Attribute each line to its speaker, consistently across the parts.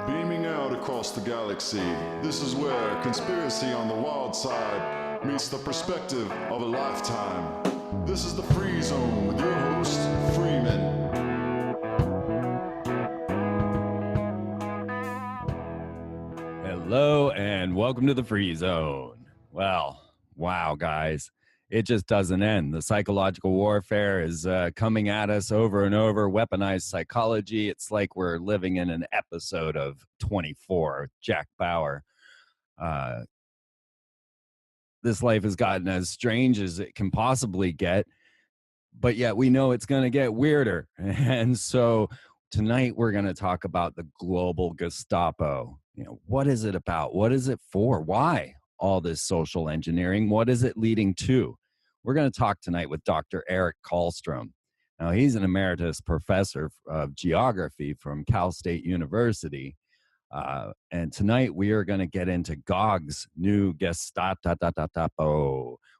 Speaker 1: Beaming out across the galaxy, this is where conspiracy on the wild side meets the perspective of a lifetime. This is the Free Zone with your host, Freeman.
Speaker 2: Hello and welcome to the Free Zone. Well, wow, guys, it just doesn't end. The psychological warfare is coming at us over and over. Weaponized psychology. It's like we're living in an episode of 24, Jack Bauer. This life has gotten as strange as it can possibly get, but yet we know it's going to get weirder. And so tonight we're going to talk about the global Gestapo. You know, what is it about? What is it for? Why all this social engineering? What is it leading to? We're going to talk tonight with Dr. Eric Karlstrom. Now, he's an emeritus professor of geography from Cal State University. And tonight we are going to get into GOG's new Gestapo,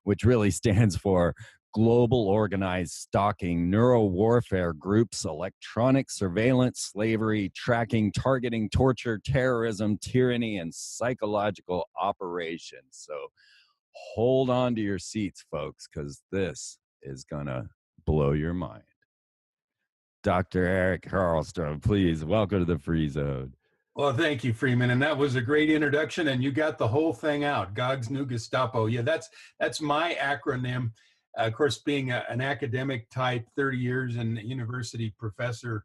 Speaker 2: which really stands for Global Organized Stalking, Neuro Warfare Groups, Electronic Surveillance, Slavery, Tracking, Targeting, Torture, Terrorism, Tyranny, and Psychological Operations. So hold on to your seats, folks, because this is going to blow your mind. Dr. Eric Karlstrom, please, welcome to the Free Zone.
Speaker 3: Well, thank you, Freeman. And that was a great introduction, and you got the whole thing out. GOG's new Gestapo. Yeah, that's my acronym. Of course, being an academic type, 30 years in the university professor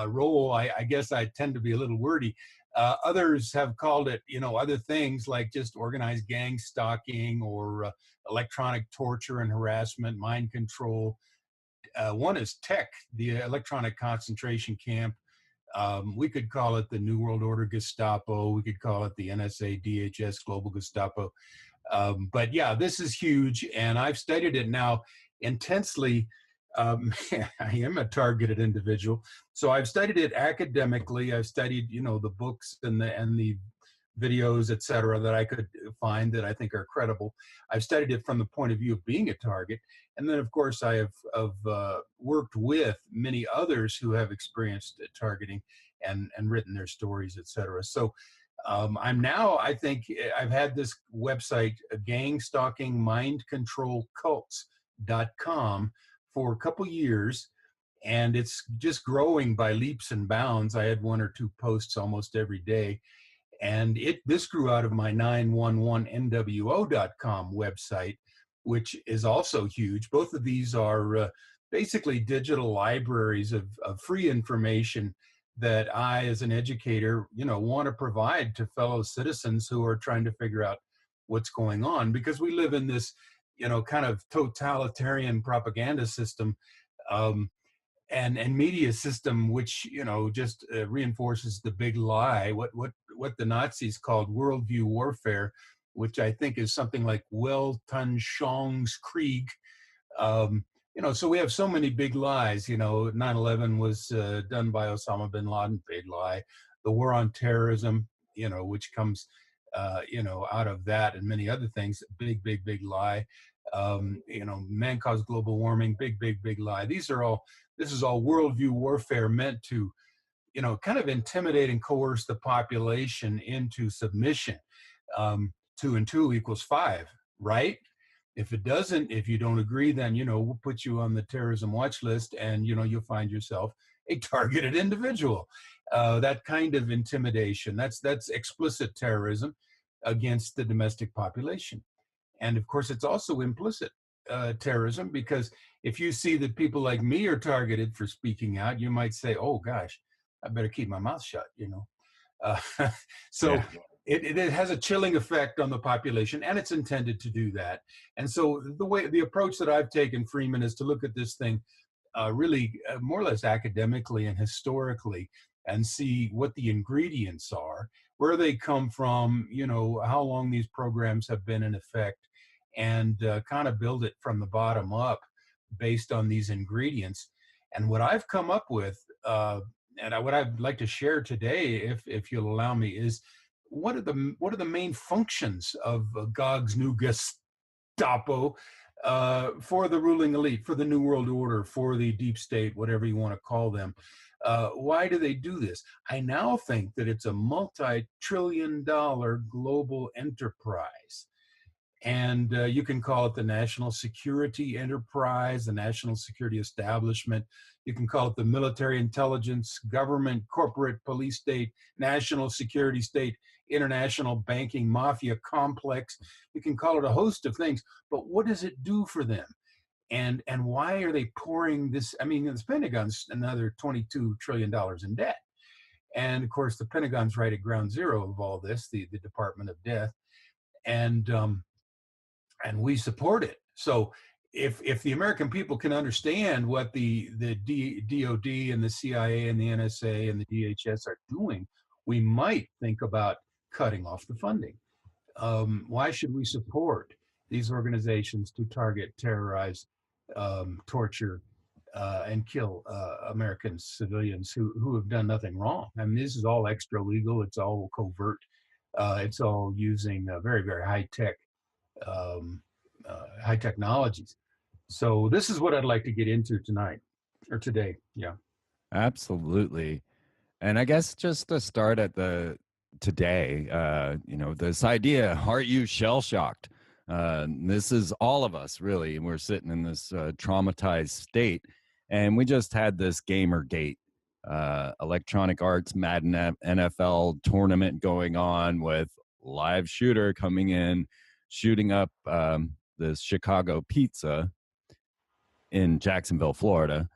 Speaker 3: role, I guess I tend to be a little wordy. Others have called it, other things like just organized gang stalking or electronic torture and harassment, mind control. One is tech, the electronic concentration camp. We could call it the New World Order Gestapo. We could call it the NSA DHS Global Gestapo. But yeah, this is huge, and I've studied it now intensely. I am a targeted individual, so I've studied it academically. I've studied, the books and the videos, et cetera, that I could find that I think are credible. I've studied it from the point of view of being a target, and then of course I have worked with many others who have experienced targeting and written their stories, et cetera. So I'm now, I think I've had this website, gangstalkingmindcontrolcults.com, for a couple years, and it's just growing by leaps and bounds. I had one or two posts almost every day. And this grew out of my 911nwo.com website, which is also huge. Both of these are basically digital libraries of free information that I, as an educator, want to provide to fellow citizens who are trying to figure out what's going on, because we live in this, kind of totalitarian propaganda system and media system, which, just reinforces the big lie, what the Nazis called worldview warfare, which I think is something like Weltanschauungskrieg. So we have so many big lies. 9/11 was done by Osama bin Laden, big lie. The war on terrorism, which comes, out of that and many other things, big lie. Man caused global warming, big lie. This is all worldview warfare meant to, kind of intimidate and coerce the population into submission. 2 and 2 equals 5, right? If it doesn't, if you don't agree, then, we'll put you on the terrorism watch list, and, you'll find yourself a targeted individual. That kind of intimidation, that's explicit terrorism against the domestic population. And of course, it's also implicit terrorism, because if you see that people like me are targeted for speaking out, you might say, oh gosh, I better keep my mouth shut, So yeah. It has a chilling effect on the population, and it's intended to do that. And so the approach that I've taken, Freeman, is to look at this thing really more or less academically and historically, and see what the ingredients are, where they come from, how long these programs have been in effect, and kind of build it from the bottom up based on these ingredients. And what I've come up with, and what I'd like to share today, if you'll allow me, is what are the main functions of GOG's new Gestapo, for the ruling elite, for the New World Order, for the deep state, whatever you want to call them. Why do they do this? I now think that it's a multi-trillion-dollar global enterprise. And you can call it the national security enterprise, the national security establishment. You can call it the military intelligence, government, corporate, police state, national security state, international banking mafia complex. You can call it a host of things, but what does it do for them? And why are they pouring this? I mean, the Pentagon's another $22 trillion in debt. And of course, the Pentagon's right at ground zero of all this, the Department of Death. And we support it. So if the American people can understand what the DOD and the CIA and the NSA and the DHS are doing, we might think about cutting off the funding. Why should we support these organizations to target, terrorize, torture, and kill American civilians who have done nothing wrong? I mean, this is all extra legal. It's all covert. It's all using very, very high technologies. So this is what I'd like to get into tonight or today. Yeah.
Speaker 2: Absolutely. And I guess just to start at the today, this idea, are you shell shocked? This is all of us, really. We're sitting in this traumatized state. And we just had this Gamergate, Electronic Arts Madden NFL tournament going on with live shooter coming in, shooting up this Chicago pizza in Jacksonville, Florida.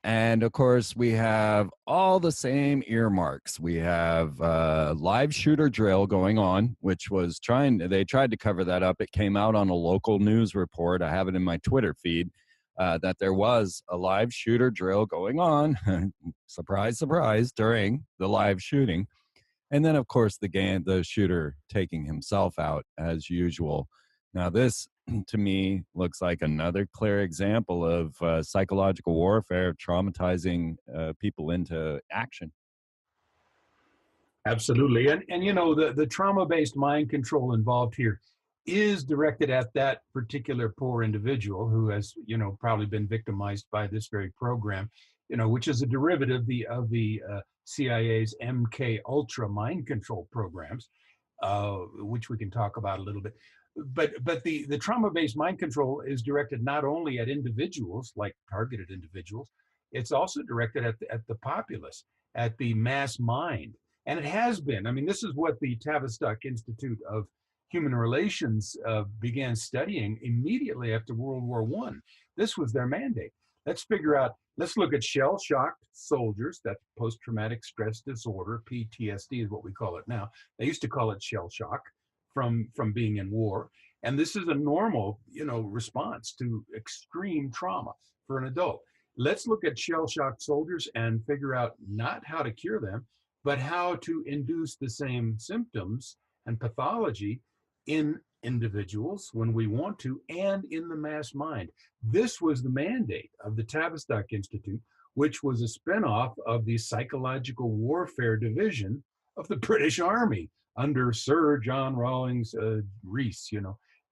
Speaker 2: And of course, we have all the same earmarks. We have live shooter drill going on, which was they tried to cover that up. It came out on a local news report. I have it in my Twitter feed that there was a live shooter drill going on. Surprise, surprise, during the live shooting. And then, of course, the shooter taking himself out as usual. Now, this, to me, looks like another clear example of psychological warfare, traumatizing people into action.
Speaker 3: Absolutely. And the trauma-based mind control involved here is directed at that particular poor individual who has, probably been victimized by this very program, which is a derivative of the CIA's MK Ultra mind control programs, which we can talk about a little bit. But the trauma-based mind control is directed not only at individuals, like targeted individuals, it's also directed at the populace, at the mass mind. And it has been. I mean, this is what the Tavistock Institute of Human Relations began studying immediately after World War I. This was their mandate. Let's look at shell-shocked soldiers, that's post-traumatic stress disorder, PTSD is what we call it now. They used to call it shell shock from being in war. And this is a normal, response to extreme trauma for an adult. Let's look at shell-shocked soldiers and figure out not how to cure them, but how to induce the same symptoms and pathology in individuals when we want to, and in the mass mind. This was the mandate of the Tavistock Institute, which was a spinoff of the Psychological Warfare Division of the British Army under Sir John Rawlings Rees,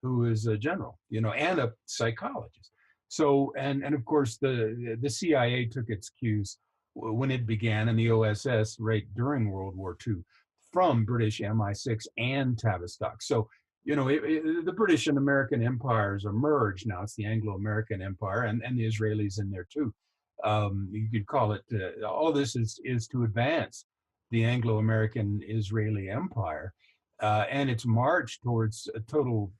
Speaker 3: who is a general, and a psychologist. So, and of course, the CIA took its cues when it began, and the OSS right during World War II, from British MI6 and Tavistock. So, the British and American empires are merged now. It's the Anglo-American Empire, and the Israelis in there too. You could call it, all this is to advance the Anglo-American Israeli Empire and its march towards a total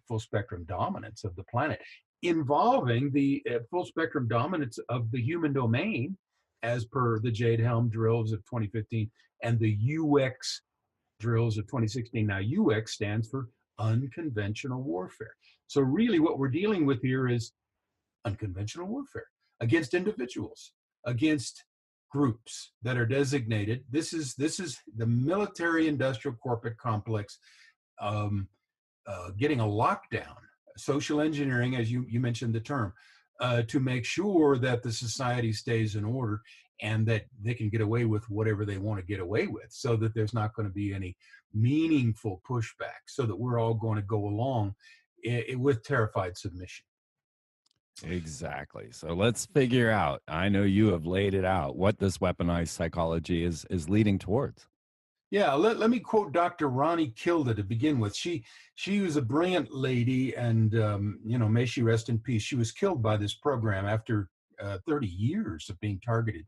Speaker 3: full spectrum dominance of the planet, involving the full spectrum dominance of the human domain, as per the Jade Helm drills of 2015 and the UX drills of 2016. Now, UX stands for unconventional warfare. So really what we're dealing with here is unconventional warfare against individuals, against groups that are designated. This is the military industrial corporate complex getting a lockdown, social engineering, as you mentioned the term, to make sure that the society stays in order and that they can get away with whatever they want to get away with, so that there's not going to be any meaningful pushback, so that we're all going to go along with terrified submission.
Speaker 2: Exactly. So let's figure out. I know you have laid it out what this weaponized psychology is leading towards.
Speaker 3: Yeah, let me quote Dr. Ronnie Kilda to begin with. She was a brilliant lady, and may she rest in peace. She was killed by this program after 30 years of being targeted.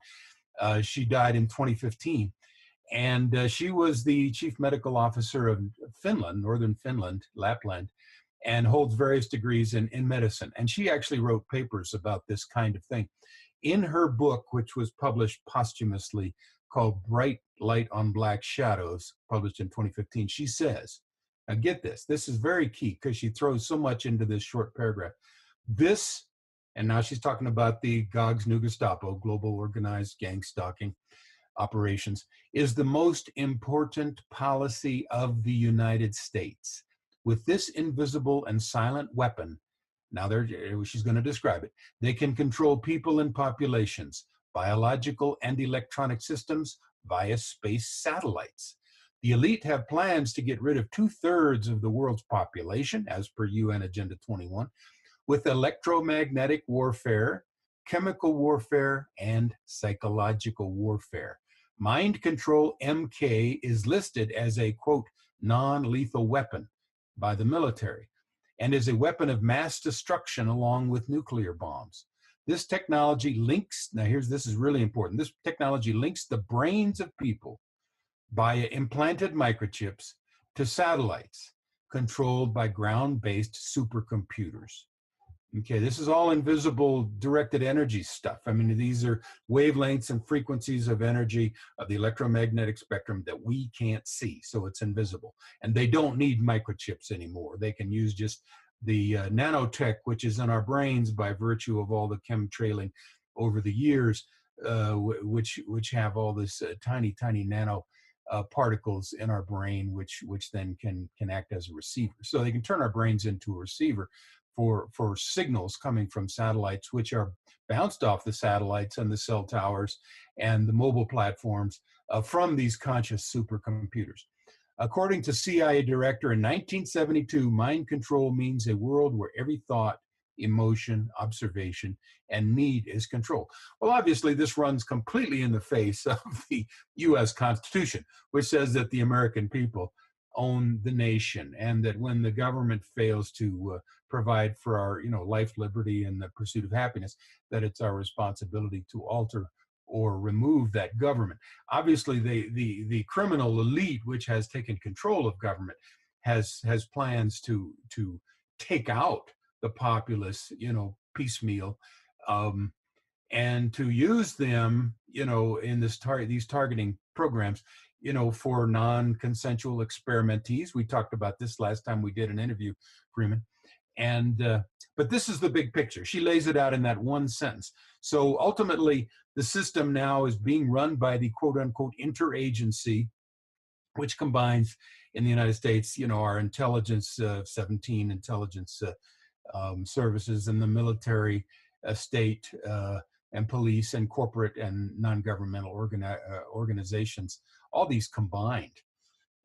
Speaker 3: She died in 2015, and she was the chief medical officer of Finland, northern Finland, Lapland, and holds various degrees in medicine. And she actually wrote papers about this kind of thing. In her book, which was published posthumously, called Bright Light on Black Shadows, published in 2015, she says, now get this is very key because she throws so much into this short paragraph. This, and now she's talking about the GOG's New Gestapo, Global Organized Gangstalking Operations, is the most important policy of the United States. With this invisible and silent weapon, now she's going to describe it, they can control people and populations, biological and electronic systems via space satellites. The elite have plans to get rid of 2/3 of the world's population, as per UN Agenda 21, with electromagnetic warfare, chemical warfare, and psychological warfare. Mind control MK is listed as a, quote, non-lethal weapon by the military and is a weapon of mass destruction along with nuclear bombs. This technology links, now this is really important, this technology links the brains of people via implanted microchips to satellites controlled by ground-based supercomputers. Okay, this is all invisible directed energy stuff. I mean, these are wavelengths and frequencies of energy of the electromagnetic spectrum that we can't see, so it's invisible. And they don't need microchips anymore. They can use just the nanotech, which is in our brains by virtue of all the chemtrailing over the years, which have all this tiny nano particles in our brain, which then can act as a receiver. So they can turn our brains into a receiver for signals coming from satellites, which are bounced off the satellites and the cell towers and the mobile platforms from these conscious supercomputers. According to CIA director in 1972, mind control means a world where every thought, emotion, observation, and need is controlled. Well, obviously, this runs completely in the face of the U.S. Constitution, which says that the American people own the nation, and that when the government fails to provide for our, life, liberty, and the pursuit of happiness, that it's our responsibility to alter or remove that government. Obviously, the criminal elite, which has taken control of government, has plans to take out the populace, piecemeal, and to use them, in these targeting programs, for non-consensual experimentees. We talked about this last time we did an interview, Freeman. And but this is the big picture. She lays it out in that one sentence. So ultimately, the system now is being run by the quote-unquote interagency, which combines in the United States, our intelligence, 17 intelligence services, and the military, state, and police, and corporate and non-governmental organizations, all these combined.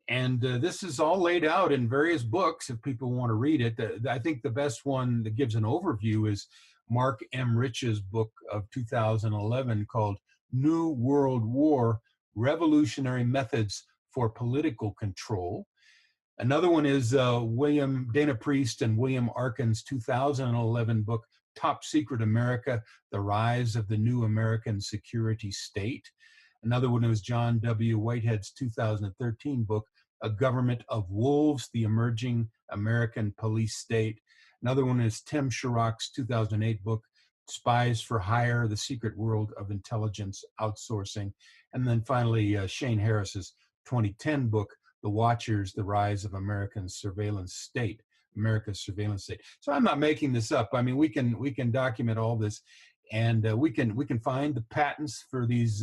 Speaker 3: And this is all laid out in various books if people want to read it. I think the best one that gives an overview is Mark M. Rich's book of 2011 called New World War, Revolutionary Methods for Political Control. Another one is Dana Priest and William Arkin's 2011 book, Top Secret America, The Rise of the New American Security State. Another one was John W. Whitehead's 2013 book, A Government of Wolves, The Emerging American Police State. Another one is Tim Sharrock's 2008 book, Spies for Hire, The Secret World of Intelligence Outsourcing. And then finally, Shane Harris's 2010 book, The Watchers, The Rise of America's Surveillance State. So I'm not making this up. I mean, we can document all this, and we can find the patents for these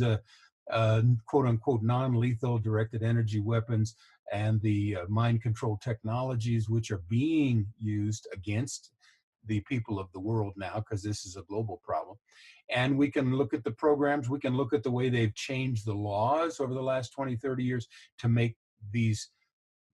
Speaker 3: quote unquote non-lethal directed energy weapons and the mind control technologies which are being used against the people of the world now, because this is a global problem. And we can look at the programs, we can look at the way they've changed the laws over the last 20, 30 years to make these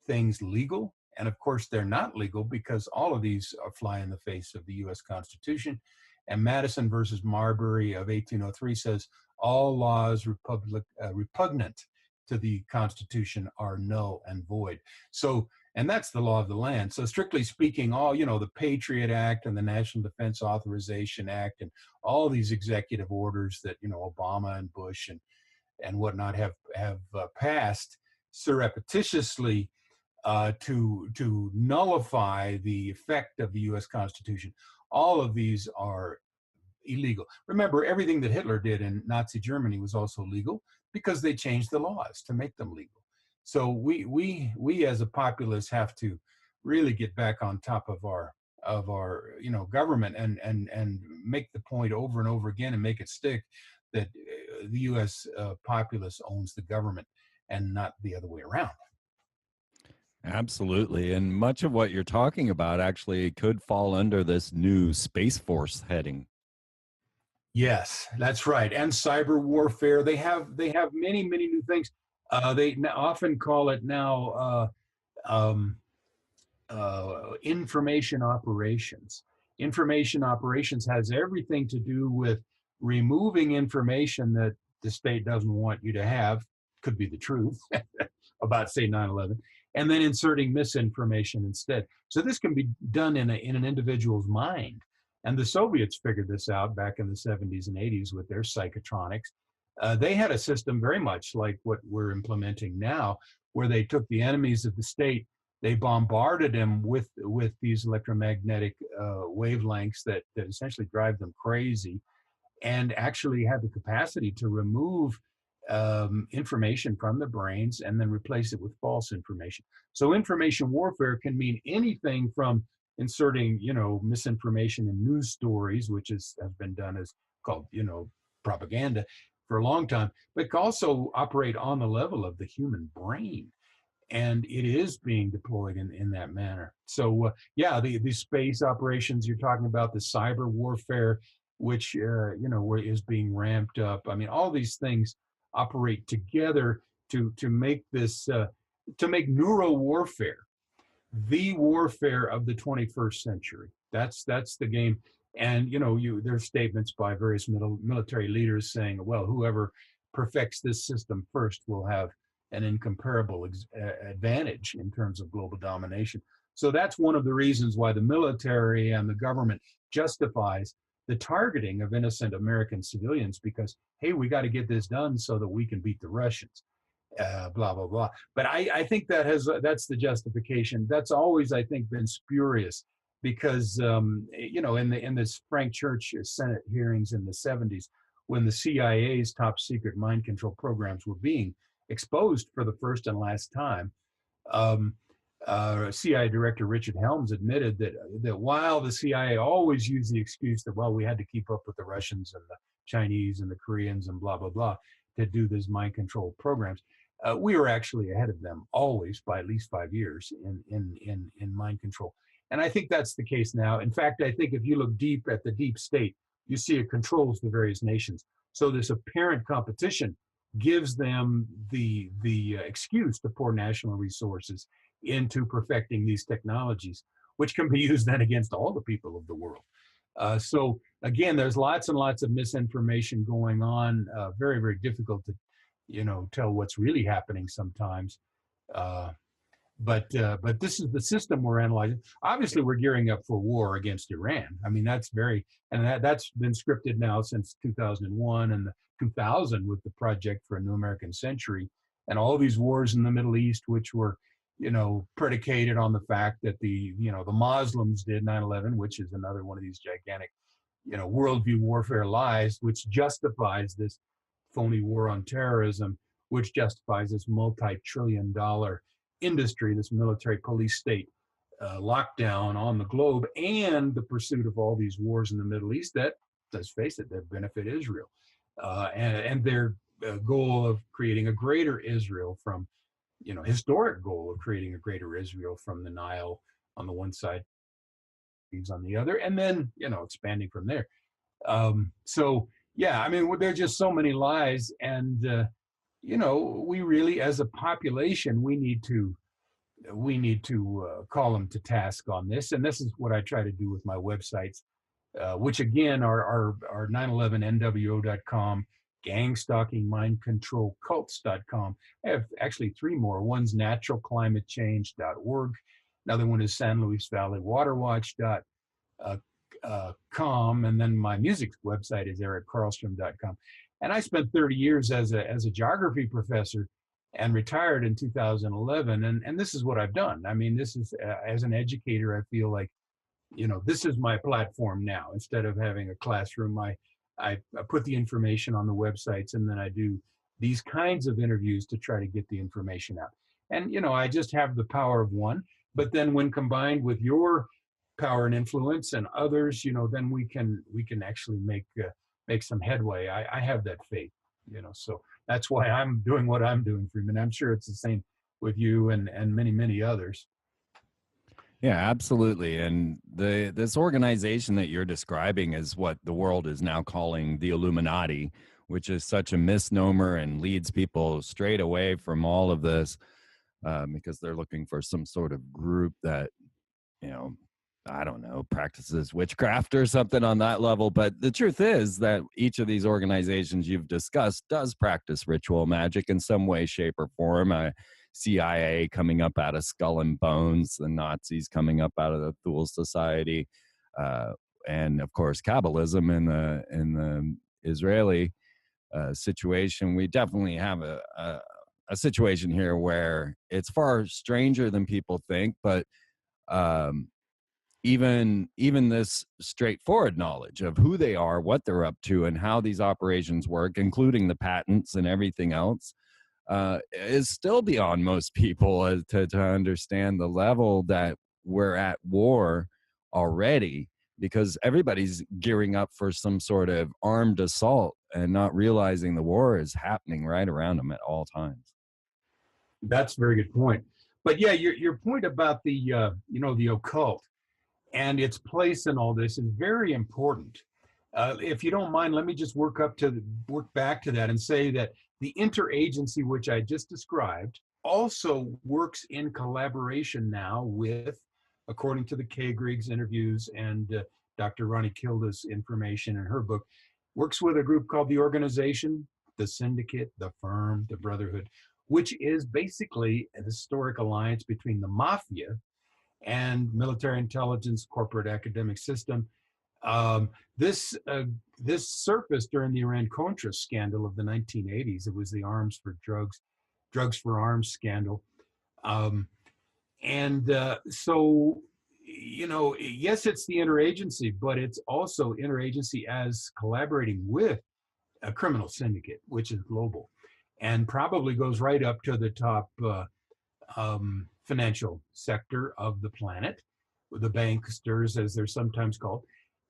Speaker 3: things legal And of course, they're not legal because all of these fly in the face of the U.S. Constitution. And Madison versus Marbury of 1803 says all laws repugnant to the Constitution are null and void. So, and that's the law of the land. So strictly speaking, all, the Patriot Act and the National Defense Authorization Act and all these executive orders that, Obama and Bush and whatnot have passed surreptitiously to nullify the effect of the U.S. Constitution. All of these are illegal. Remember, everything that Hitler did in Nazi Germany was also legal because they changed the laws to make them legal. So we as a populace have to really get back on top of our government and make the point over and over again and make it stick that the U.S. Populace owns the government and not the other way around.
Speaker 2: Absolutely. And much of what you're talking about actually could fall under this new Space Force heading.
Speaker 3: Yes, that's right. And cyber warfare. They have many new things. They often call it now information operations. Information operations has everything to do with removing information that the state doesn't want you to have. Could be the truth about, say, 9/11, and then inserting misinformation instead. So this can be done in an individual's mind. And the Soviets figured this out back in the 70s and 80s with their psychotronics. They had a system very much like what we're implementing now, where they took the enemies of the state, they bombarded them with these electromagnetic wavelengths that essentially drive them crazy, and actually have the capacity to remove information from the brains and then replace it with false information. So information warfare can mean anything from inserting, misinformation in news stories, which has been done as called, propaganda for a long time, but can also operate on the level of the human brain. And it is being deployed in that manner. So the space operations you're talking about, the cyber warfare, which is being ramped up. I mean, all these things operate together to make this to make neuro warfare the warfare of the 21st century. That's the game. And there's statements by various military leaders saying, well, whoever perfects this system first will have an incomparable advantage in terms of global domination. So that's one of the reasons why the military and the government justifies the targeting of innocent American civilians, because, hey, we got to get this done so that we can beat the Russians. Blah, blah, blah. But I think that's the justification. That's always, I think, been spurious because, in this Frank Church Senate hearings in the 70s, when the CIA's top secret mind control programs were being exposed for the first and last time, CIA Director Richard Helms admitted that while the CIA always used the excuse that, well, we had to keep up with the Russians and the Chinese and the Koreans and blah, blah, blah to do these mind control programs, we were actually ahead of them always by at least 5 years in mind control. And I think that's the case now. In fact, I think if you look deep at the deep state, you see it controls the various nations. So this apparent competition gives them the excuse to pour national resources into perfecting these technologies, which can be used then against all the people of the world. So again, there's lots and lots of misinformation going on. Very, very difficult to, tell what's really happening sometimes. But this is the system we're analyzing. Obviously, we're gearing up for war against Iran. I mean, that's been scripted now since 2001 and 2000 with the Project for a New American Century, and all these wars in the Middle East, which were, predicated on the fact that the Muslims did 9/11, which is another one of these gigantic, worldview warfare lies, which justifies this phony war on terrorism, which justifies this multi-trillion-dollar industry, this military police state lockdown on the globe, and the pursuit of all these wars in the Middle East that, let's face it, that benefit Israel, and their goal of creating a greater Israel from, historic goal of creating a greater Israel from the Nile on the one side, on the other, and then, expanding from there. So yeah, I mean, there's just so many lies, and we really, as a population, we need to we need to call them to task on this. And this is what I try to do with my websites, which again are 911nwo.com, gangstalkingmindcontrolcults.com. I have actually three more. One's naturalclimatechange.org. Another one is San Luis Valley Waterwatch.com, and then my music website is erickarlstrom.com. And I spent 30 years as a geography professor and retired in 2011. And this is what I've done. I mean, this is, as an educator, I feel like, this is my platform now. Instead of having a classroom, I put the information on the websites, and then I do these kinds of interviews to try to get the information out. And, I just have the power of one, but then when combined with your power and influence and others, then we can actually make some headway. I have that faith, so that's why I'm doing what I'm doing, Freeman. I'm sure it's the same with you and many, many others.
Speaker 2: Yeah, absolutely. And this organization that you're describing is what the world is now calling the Illuminati, which is such a misnomer and leads people straight away from all of this, because they're looking for some sort of group that, I don't know, practices witchcraft or something on that level. But the truth is that each of these organizations you've discussed does practice ritual magic in some way, shape, or form. CIA coming up out of Skull and Bones, the Nazis coming up out of the Thule Society, and of course Kabbalism in the Israeli situation. We definitely have a situation here where it's far stranger than people think, but even this straightforward knowledge of who they are, what they're up to, and how these operations work, including the patents and everything else, is still beyond most people to understand the level that we're at war already, because everybody's gearing up for some sort of armed assault and not realizing the war is happening right around them at all times.
Speaker 3: That's a very good point. But yeah, your point about the the occult and its place in all this is very important. If you don't mind, let me just work back to that and say that the interagency, which I just described, also works in collaboration now with, according to the Kay Griggs interviews and Dr. Ronnie Kilda's information in her book, works with a group called the Organization, the Syndicate, the Firm, the Brotherhood, which is basically a historic alliance between the mafia and military intelligence, corporate academic system. This surfaced during the Iran-Contra scandal of the 1980s. It was the drugs for arms scandal. So, yes, it's the interagency, but it's also interagency as collaborating with a criminal syndicate, which is global, and probably goes right up to the top financial sector of the planet, the banksters, as they're sometimes called.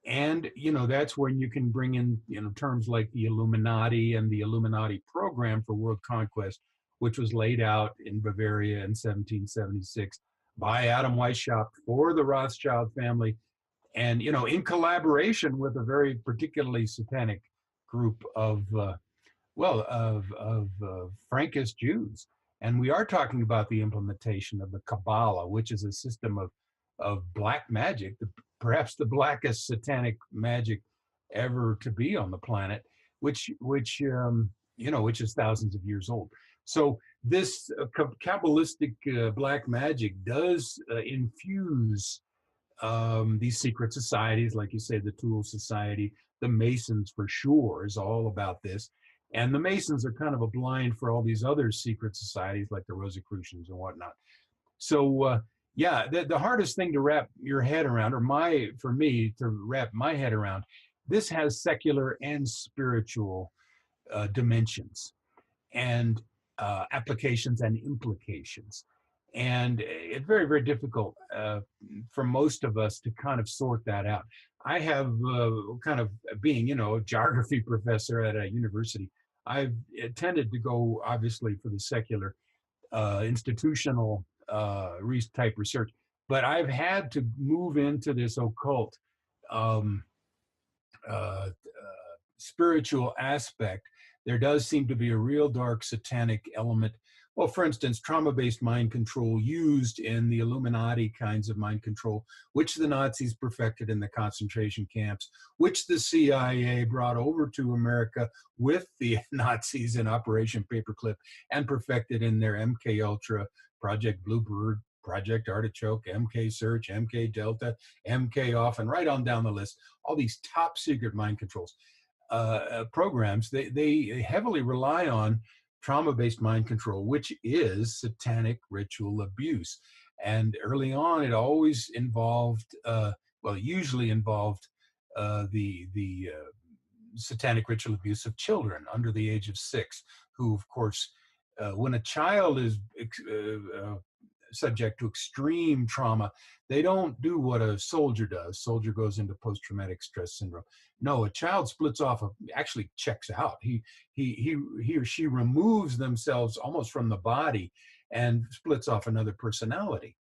Speaker 3: And, that's when you can bring in, terms like the Illuminati and the Illuminati program for world conquest, which was laid out in Bavaria in 1776 by Adam Weishaupt for the Rothschild family. And, in collaboration with a very particularly satanic group of Frankist Jews. And we are talking about the implementation of the Kabbalah, which is a system of black magic, perhaps the blackest satanic magic ever to be on the planet, which is thousands of years old. So this Kabbalistic black magic does infuse these secret societies, like you say, the Thule Society, the Masons for sure is all about this. And the Masons are kind of a blind for all these other secret societies like the Rosicrucians and whatnot. So, the hardest thing to wrap your head around, for me to wrap my head around, this has secular and spiritual dimensions and applications and implications. And it's very, very difficult for most of us to kind of sort that out. I have kind of being, a geography professor at a university, I've tended to go obviously for the secular institutional type research, but I've had to move into this occult spiritual aspect. There does seem to be a real dark satanic element Well, for instance, trauma-based mind control used in the Illuminati kinds of mind control, which the Nazis perfected in the concentration camps, which the CIA brought over to America with the Nazis in Operation Paperclip and perfected in their MK Ultra, Project Bluebird, Project Artichoke, MK Search, MK Delta, MK Off, and right on down the list, all these top secret mind controls. Programs, they heavily rely on trauma-based mind control, which is satanic ritual abuse. And early on, it always involved, usually involved the satanic ritual abuse of children under the age of 6, who, of course, when a child is subject to extreme trauma, they don't do what a soldier does. Soldier goes into post-traumatic stress syndrome. No, a child splits off, actually checks out. He or she removes themselves almost from the body and splits off another personality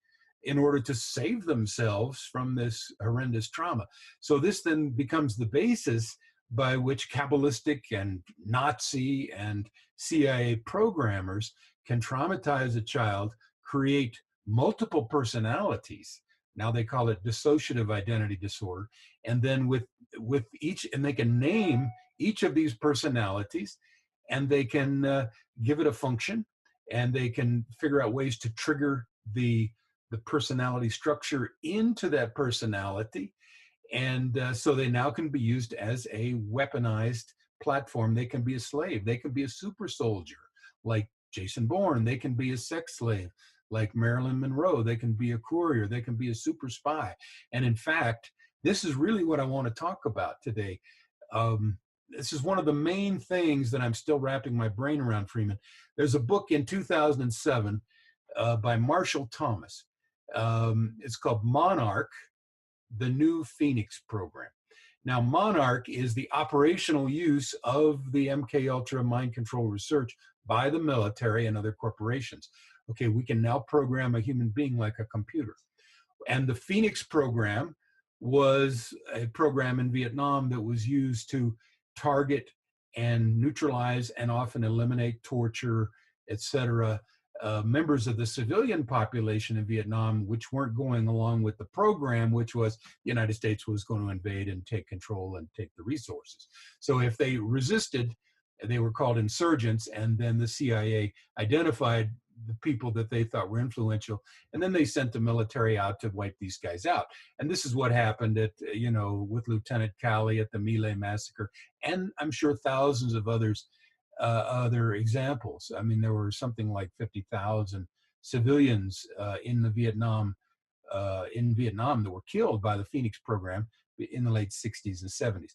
Speaker 3: in order to save themselves from this horrendous trauma. So this then becomes the basis by which Kabbalistic and Nazi and CIA programmers can traumatize a child, create multiple personalities. Now they call it dissociative identity disorder. And then with each, and they can name each of these personalities, and they can give it a function, and they can figure out ways to trigger the personality structure into that personality. And so they now can be used as a weaponized platform. They can be a slave. They can be a super soldier like Jason Bourne. They can be a sex slave like Marilyn Monroe. They can be a courier. They can be a super spy. And in fact, this is really what I want to talk about today. This is one of the main things that I'm still wrapping my brain around, Freeman. There's a book in 2007 by Marshall Thomas. It's called Monarch, the New Phoenix Program. Now, Monarch is the operational use of the MK Ultra mind control research by the military and other corporations. Okay, we can now program a human being like a computer. And the Phoenix program was a program in Vietnam that was used to target and neutralize and often eliminate, torture, etc., members of the civilian population in Vietnam, which weren't going along with the program, which was the United States was going to invade and take control and take the resources. So if they resisted, they were called insurgents, and then the CIA identified the people that they thought were influential, and then they sent the military out to wipe these guys out. And this is what happened at, with Lieutenant Calley at the My Lai massacre, and I'm sure thousands of other examples. I mean, there were something like 50,000 civilians in Vietnam that were killed by the Phoenix program in the late 60s and 70s.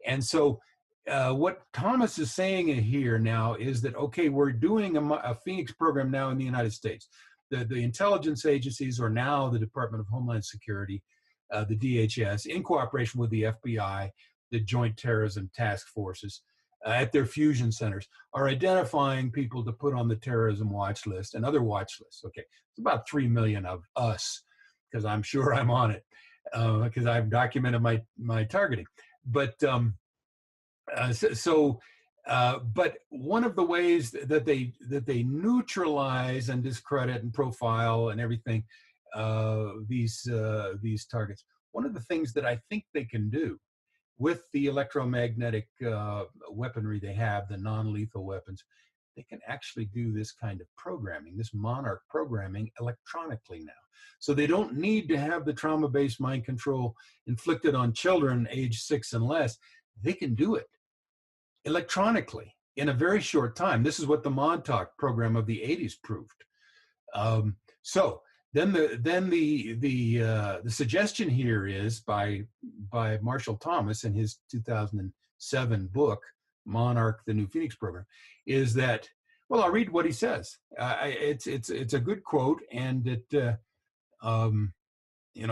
Speaker 3: And so what Thomas is saying here now is that, okay, we're doing a Phoenix program now in the United States. The intelligence agencies are now the Department of Homeland Security, the DHS, in cooperation with the FBI, the Joint Terrorism Task Forces, at their fusion centers, are identifying people to put on the terrorism watch list and other watch lists. Okay, it's about 3 million of us, because I'm sure I'm on it, because I've documented my targeting. But but one of the ways that they neutralize and discredit and profile and everything these targets, one of the things that I think they can do with the electromagnetic weaponry they have, the non-lethal weapons, they can actually do this kind of programming, this Monarch programming, electronically now. So they don't need to have the trauma-based mind control inflicted on children age 6 and less. They can do it electronically in a very short time. This is what the Montauk program of the 80s proved. So then the suggestion here is by Marshall Thomas in his 2007 book, Monarch, the New Phoenix Program, is that, well, I'll read what he says. It's a good quote, and it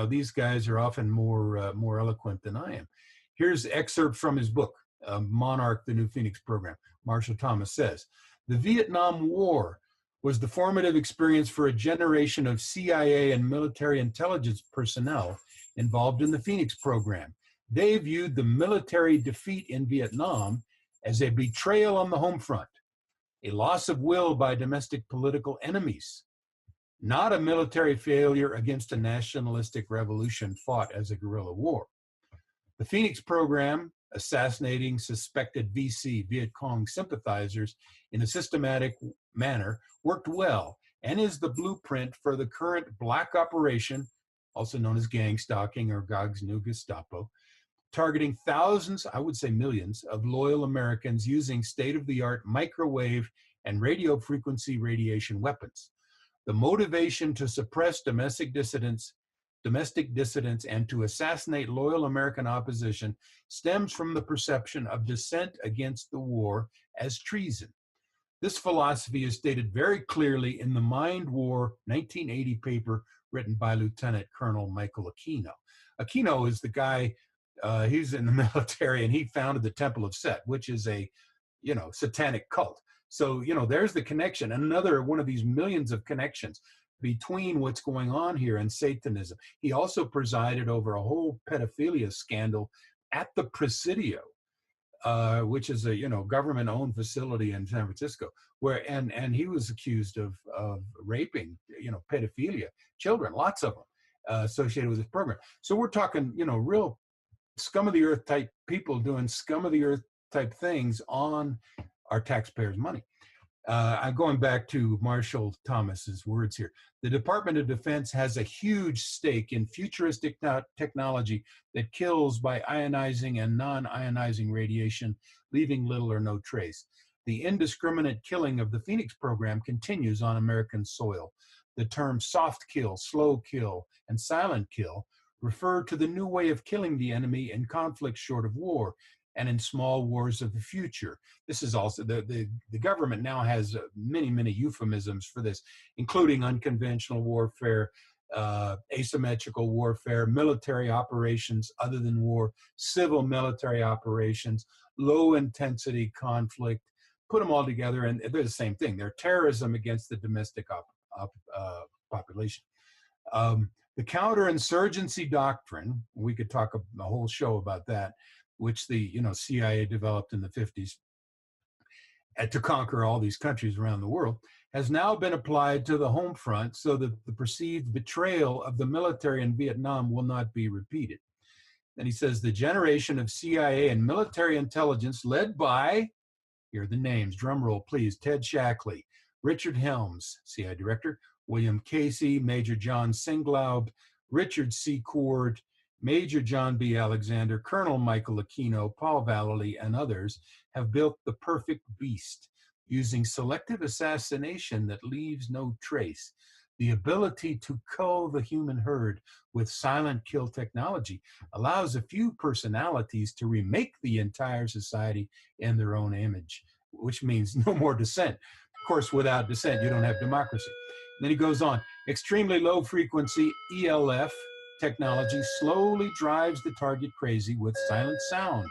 Speaker 3: these guys are often more eloquent than I am. Here's an excerpt from his book, Monarch, the New Phoenix Program. Marshall Thomas says, "The Vietnam War was the formative experience for a generation of CIA and military intelligence personnel involved in the Phoenix program. They viewed the military defeat in Vietnam as a betrayal on the home front. a loss of will by domestic political enemies, not a military failure against a nationalistic revolution fought as a guerrilla war. The Phoenix program, assassinating suspected VC Viet Cong sympathizers in a systematic manner, worked well and is the blueprint for the current black operation, also known as Gangstalking or Gog's New Gestapo, targeting thousands, I would say millions, of loyal Americans using state-of-the-art microwave and radio frequency radiation weapons. The motivation to suppress domestic dissidents and to assassinate loyal American opposition stems from the perception of dissent against the war as treason. This philosophy is stated very clearly in the Mind War 1980 paper written by Lieutenant Colonel Michael Aquino. Aquino is the guy, he's in the military, and he founded the Temple of Set, which is a, satanic cult. So, there's the connection, another one of these millions of connections between what's going on here and Satanism. He also presided over a whole pedophilia scandal at the Presidio, which is a government-owned facility in San Francisco, where and he was accused of raping pedophilia children, lots of them associated with this program. So we're talking real scum of the earth type people doing scum of the earth type things on our taxpayers' money. I'm going back to Marshall Thomas's words here. The Department of Defense has a huge stake in futuristic technology that kills by ionizing and non-ionizing radiation, leaving little or no trace. The indiscriminate killing of the Phoenix program continues on American soil. The terms soft kill, slow kill, and silent kill refer to the new way of killing the enemy in conflicts short of war and in small wars of the future. This is also, the government now has many, many euphemisms for this, including unconventional warfare, asymmetrical warfare, military operations other than war, civil military operations, low intensity conflict. Put them all together and they're the same thing. They're terrorism against the domestic population. The counterinsurgency doctrine, we could talk a whole show about that, which the CIA developed in the 50s to conquer all these countries around the world, has now been applied to the home front so that the perceived betrayal of the military in Vietnam will not be repeated. And he says the generation of CIA and military intelligence led by, here are the names, drum roll please, Ted Shackley, Richard Helms, CIA director, William Casey, Major John Singlaub, Richard C. Cord, Major John B. Alexander, Colonel Michael Aquino, Paul Vallely, and others have built the perfect beast using selective assassination that leaves no trace. The ability to cull the human herd with silent kill technology allows a few personalities to remake the entire society in their own image, which means no more dissent. Of course, without dissent, you don't have democracy. And then he goes on, extremely low frequency ELF technology slowly drives the target crazy with silent sound,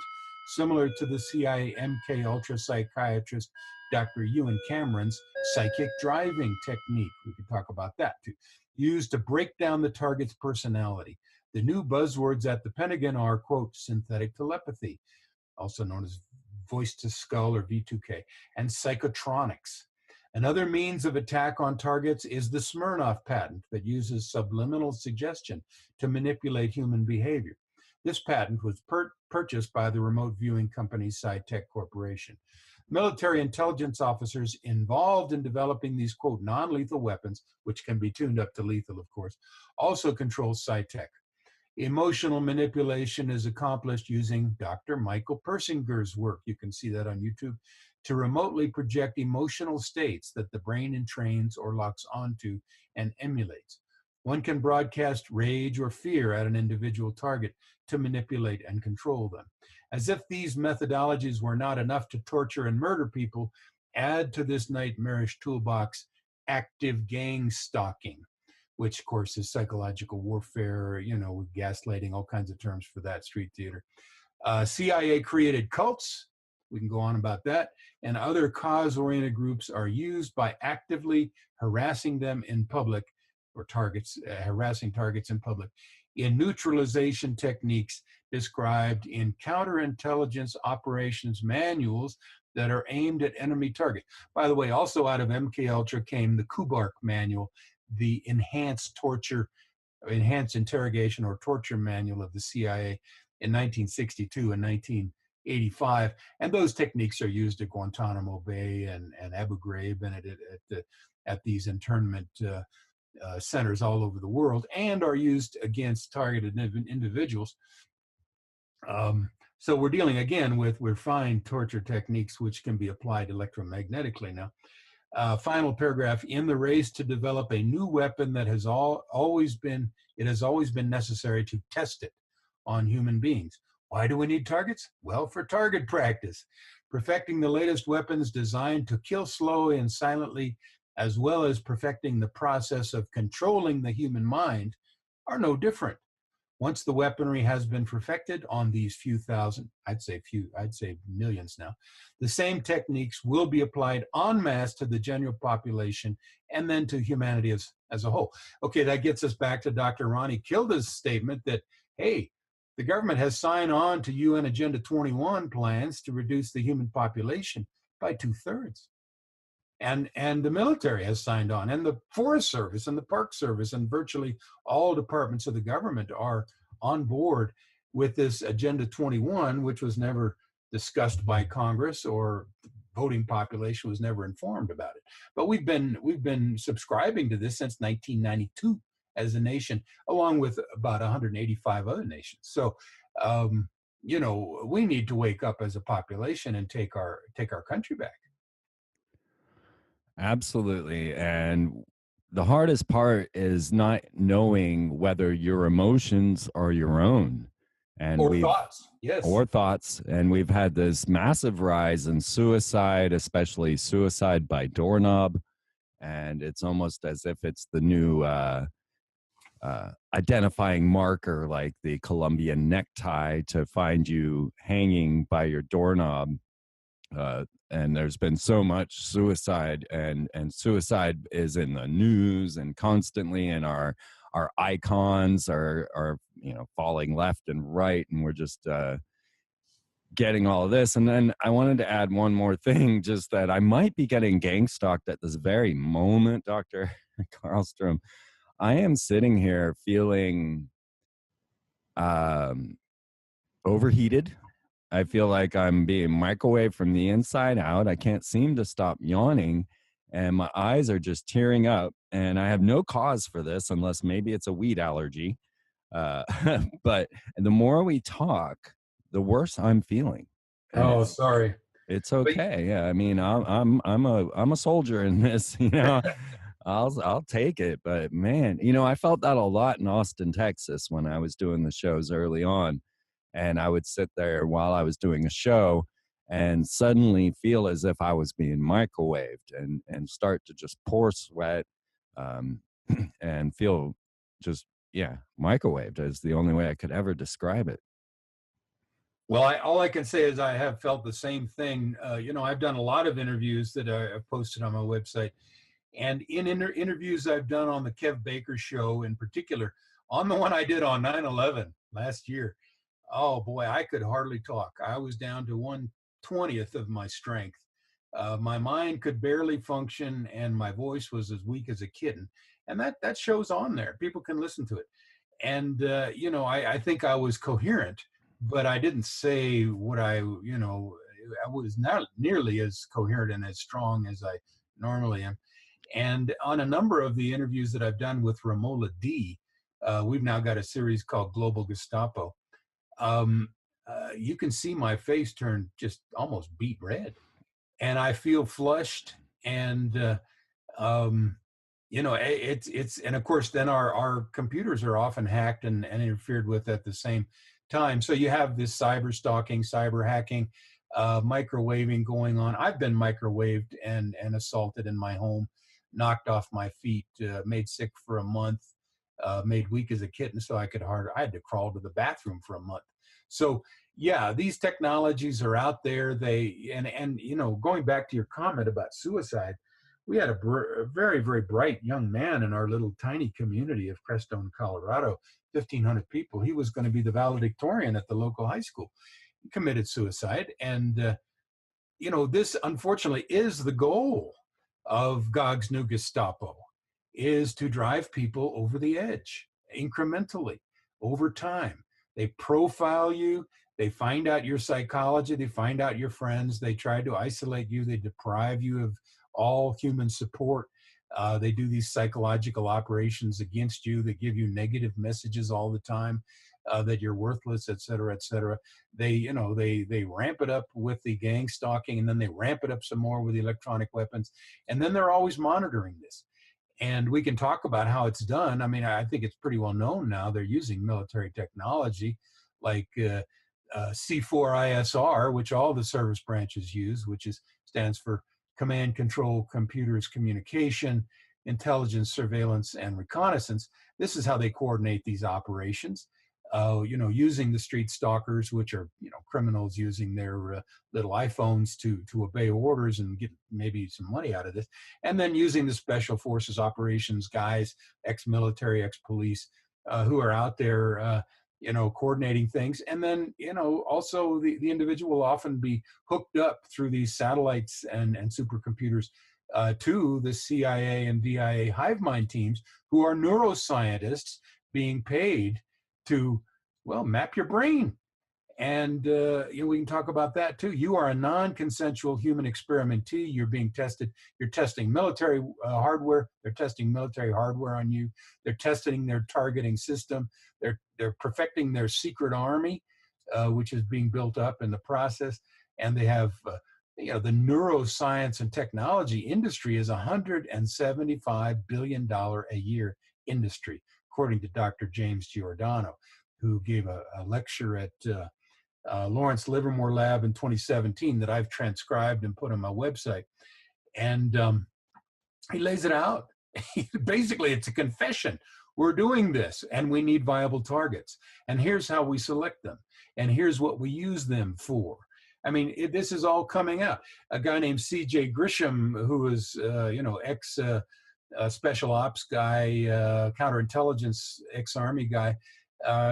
Speaker 3: similar to the CIA MK Ultra psychiatrist Dr. Ewan Cameron's psychic driving technique. We could talk about that too. Used to break down the target's personality. The new buzzwords at the Pentagon are, quote, synthetic telepathy, also known as voice to skull or V2K, and psychotronics. Another means of attack on targets is the Smirnoff patent that uses subliminal suggestion to manipulate human behavior. This patent was purchased by the remote viewing company SciTech Corporation. Military intelligence officers involved in developing these, quote, non-lethal weapons, which can be tuned up to lethal, of course, also control SciTech. Emotional manipulation is accomplished using Dr. Michael Persinger's work. You can see that on YouTube, to remotely project emotional states that the brain entrains or locks onto and emulates. One can broadcast rage or fear at an individual target to manipulate and control them. As if these methodologies were not enough to torture and murder people, add to this nightmarish toolbox active gang stalking, which of course is psychological warfare, with gaslighting, all kinds of terms for that, street theater. CIA created cults, we can go on about that, and other cause-oriented groups are used by actively harassing them in public, or harassing targets in public, in neutralization techniques described in counterintelligence operations manuals that are aimed at enemy targets. By the way, also out of MK Ultra came the Kubark manual, the enhanced interrogation or torture manual of the CIA in 1962 and 1985. And those techniques are used at Guantanamo Bay and Abu Ghraib and at these internment centers all over the world, and are used against targeted individuals. So we're dealing again with refined torture techniques which can be applied electromagnetically now. Final paragraph: in the race to develop a new weapon that has always been necessary to test it on human beings. Why do we need targets? Well, for target practice. Perfecting the latest weapons designed to kill slowly and silently, as well as perfecting the process of controlling the human mind, are no different. Once the weaponry has been perfected on these few thousand, I'd say millions now, the same techniques will be applied en masse to the general population and then to humanity as a whole. Okay, that gets us back to Dr. Ronnie Kilda's statement that, hey, the government has signed on to UN Agenda 21 plans to reduce the human population by 2/3. And the military has signed on, and the Forest Service and the Park Service and virtually all departments of the government are on board with this Agenda 21, which was never discussed by Congress, or the voting population was never informed about it. But we've been subscribing to this since 1992 as a nation, along with about 185 other nations. So, we need to wake up as a population and take our country back.
Speaker 2: Absolutely. And the hardest part is not knowing whether your emotions are your own. And
Speaker 3: Or thoughts, yes.
Speaker 2: Or thoughts. And we've had this massive rise in suicide, especially suicide by doorknob. And it's almost as if it's the new identifying marker, like the Colombian necktie, to find you hanging by your doorknob. And there's been so much suicide, and suicide is in the news and constantly, and our icons are falling left and right, and we're just getting all of this. And then I wanted to add one more thing, just that I might be getting gang stalked at this very moment, Dr. Karlstrom. I am sitting here feeling overheated. I feel like I'm being microwaved from the inside out. I can't seem to stop yawning, and my eyes are just tearing up. And I have no cause for this, unless maybe it's a weed allergy. But the more we talk, the worse I'm feeling. And
Speaker 3: Oh, sorry.
Speaker 2: it's okay. Yeah, I mean, I'm a soldier in this. I'll take it. But man, I felt that a lot in Austin, Texas, when I was doing the shows early on. And I would sit there while I was doing a show and suddenly feel as if I was being microwaved, and start to just pour sweat, and feel just, microwaved is the only way I could ever describe it.
Speaker 3: Well, all I can say is I have felt the same thing. I've done a lot of interviews that I've posted on my website. And in interviews I've done on the Kev Baker show, in particular, on the one I did on 9/11 last year, oh boy, I could hardly talk. I was down to 1/20th of my strength. My mind could barely function, and my voice was as weak as a kitten. And that show's on there. People can listen to it. And, I think I was coherent, but I didn't say what I was not nearly as coherent and as strong as I normally am. And on a number of the interviews that I've done with Ramola D, we've now got a series called Global Gestapo. You can see my face turn just almost beet red, and I feel flushed. And it's and of course then our computers are often hacked and interfered with at the same time. So you have this cyber stalking, cyber hacking, microwaving going on. I've been microwaved and assaulted in my home, knocked off my feet, made sick for a month, made weak as a kitten, so I had to crawl to the bathroom for a month. So yeah, these technologies are out there. Going back to your comment about suicide, we had a very, very bright young man in our little tiny community of Crestone, Colorado, 1,500 people. He was going to be the valedictorian at the local high school. He committed suicide. And, this unfortunately is the goal of Gog's new Gestapo, is to drive people over the edge incrementally over time. They profile you. They find out your psychology. They find out your friends. They try to isolate you. They deprive you of all human support. They do these psychological operations against you. They give you negative messages all the time, that you're worthless, et cetera, et cetera. They ramp it up with the gang stalking, and then they ramp it up some more with the electronic weapons. And then they're always monitoring this. And we can talk about how it's done. I mean, I think it's pretty well known now. They're using military technology like C4ISR, which all the service branches use, which stands for Command, Control, Computers, Communication, Intelligence, Surveillance, and Reconnaissance. This is how they coordinate these operations. Using the street stalkers, which are, criminals using their little iPhones to obey orders and get maybe some money out of this. And then using the special forces operations guys, ex-military, ex-police, who are out there, coordinating things. And then, also the individual will often be hooked up through these satellites and supercomputers to the CIA and DIA hive mind teams, who are neuroscientists being paid to, map your brain. And we can talk about that too. You are a non-consensual human experimentee. You're being tested. You're testing military hardware. They're testing military hardware on you. They're testing their targeting system. They're perfecting their secret army, which is being built up in the process. And they have, the neuroscience and technology industry is $175 billion a year industry, according to Dr. James Giordano, who gave a lecture at Lawrence Livermore Lab in 2017 that I've transcribed and put on my website. And he lays it out. Basically, it's a confession. We're doing this, and we need viable targets. And here's how we select them. And here's what we use them for. I mean, this is all coming out. A guy named C.J. Grisham, who is, ex special ops guy, counterintelligence, ex-Army guy,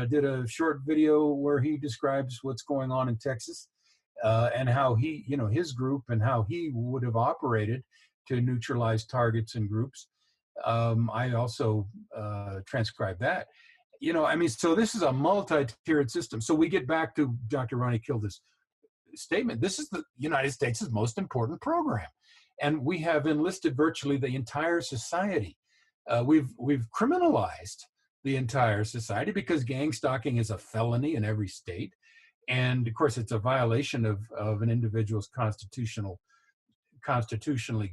Speaker 3: did a short video where he describes what's going on in Texas, and how he, his group, and how he would have operated to neutralize targets and groups. I also transcribed that. So this is a multi-tiered system. So we get back to Dr. Ronnie Kilda's statement. This is the United States' most important program. And we have enlisted virtually the entire society. We've criminalized the entire society because gang stalking is a felony in every state. And of course, it's a violation of an individual's constitutionally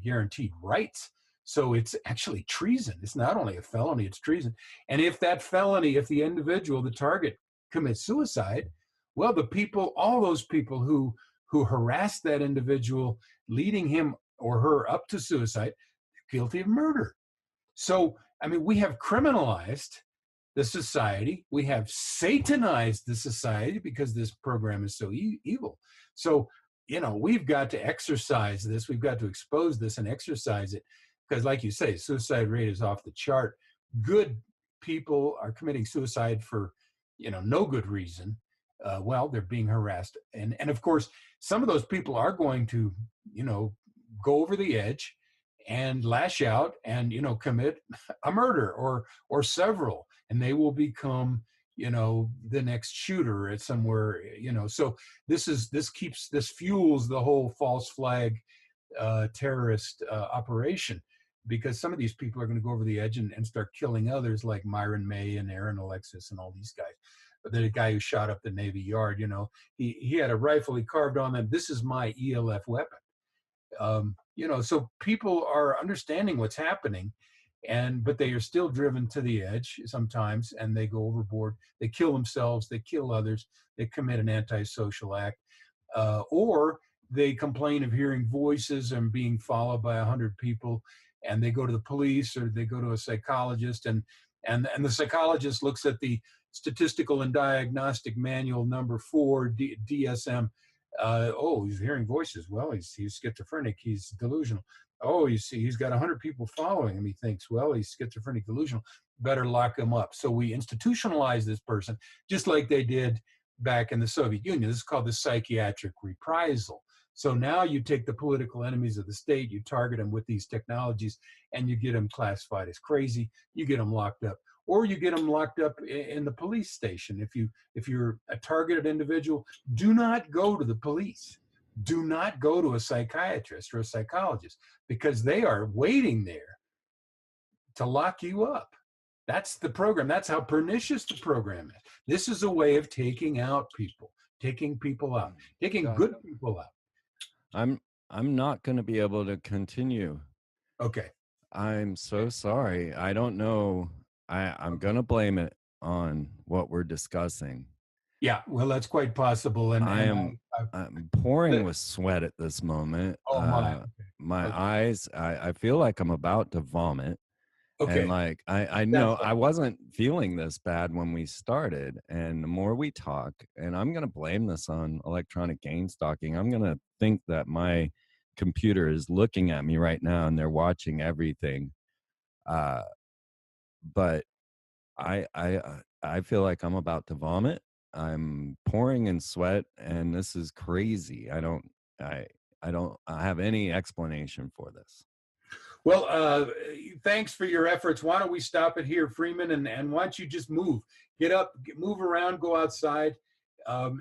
Speaker 3: guaranteed rights. So it's actually treason. It's not only a felony, it's treason. And if that felony, if the individual, the target, commits suicide, well, all those people who harassed that individual, leading him or her up to suicide, guilty of murder. So, we have criminalized the society. We have satanized the society because this program is so evil. So, we've got to exercise this. We've got to expose this and exercise it. Because like you say, suicide rate is off the chart. Good people are committing suicide for, no good reason. They're being harassed. And of course, some of those people are going to, go over the edge and lash out and, commit a murder or several. And they will become, the next shooter at somewhere, So this fuels the whole false flag terrorist operation, because some of these people are going to go over the edge and start killing others, like Myron May and Aaron Alexis and all these guys. The guy who shot up the Navy Yard, he had a rifle, he carved on them, "This is my ELF weapon." So people are understanding what's happening, but they are still driven to the edge sometimes, and they go overboard. They kill themselves, they kill others, they commit an antisocial act, or they complain of hearing voices and being followed by 100 people, and they go to the police or they go to a psychologist, and the psychologist looks at the Statistical and Diagnostic Manual number 4, DSM, Oh, he's hearing voices. Well, he's schizophrenic. He's delusional. Oh, you see, he's got 100 people following him. He thinks, well, he's schizophrenic, delusional. Better lock him up. So we institutionalize this person, just like they did back in the Soviet Union. This is called the psychiatric reprisal. So now you take the political enemies of the state, you target them with these technologies, and you get them classified as crazy. You get them locked up, or you get them locked up in the police station. If you're a targeted individual, do not go to the police. Do not go to a psychiatrist or a psychologist, because they are waiting there to lock you up. That's the program. That's how pernicious the program is. This is a way of taking out people, taking people out, taking good people out.
Speaker 2: I'm not going to be able to continue.
Speaker 3: Okay.
Speaker 2: I'm so sorry. I don't know. I'm going to blame it on what we're discussing.
Speaker 3: Yeah, well, that's quite possible.
Speaker 2: I'm pouring with sweat at this moment.
Speaker 3: Oh my!
Speaker 2: My
Speaker 3: Okay.
Speaker 2: eyes. I feel like I'm about to vomit.
Speaker 3: Okay.
Speaker 2: And like I know I wasn't feeling this bad when we started, and the more we talk, and I'm gonna blame this on electronic Gangstalking. I'm gonna think that my computer is looking at me right now and they're watching everything. But I feel like I'm about to vomit. I'm pouring in sweat, and this is crazy. I don't have any explanation for this.
Speaker 3: Well, thanks for your efforts. Why don't we stop it here, Freeman? And why don't you just move, get up, move around, go outside.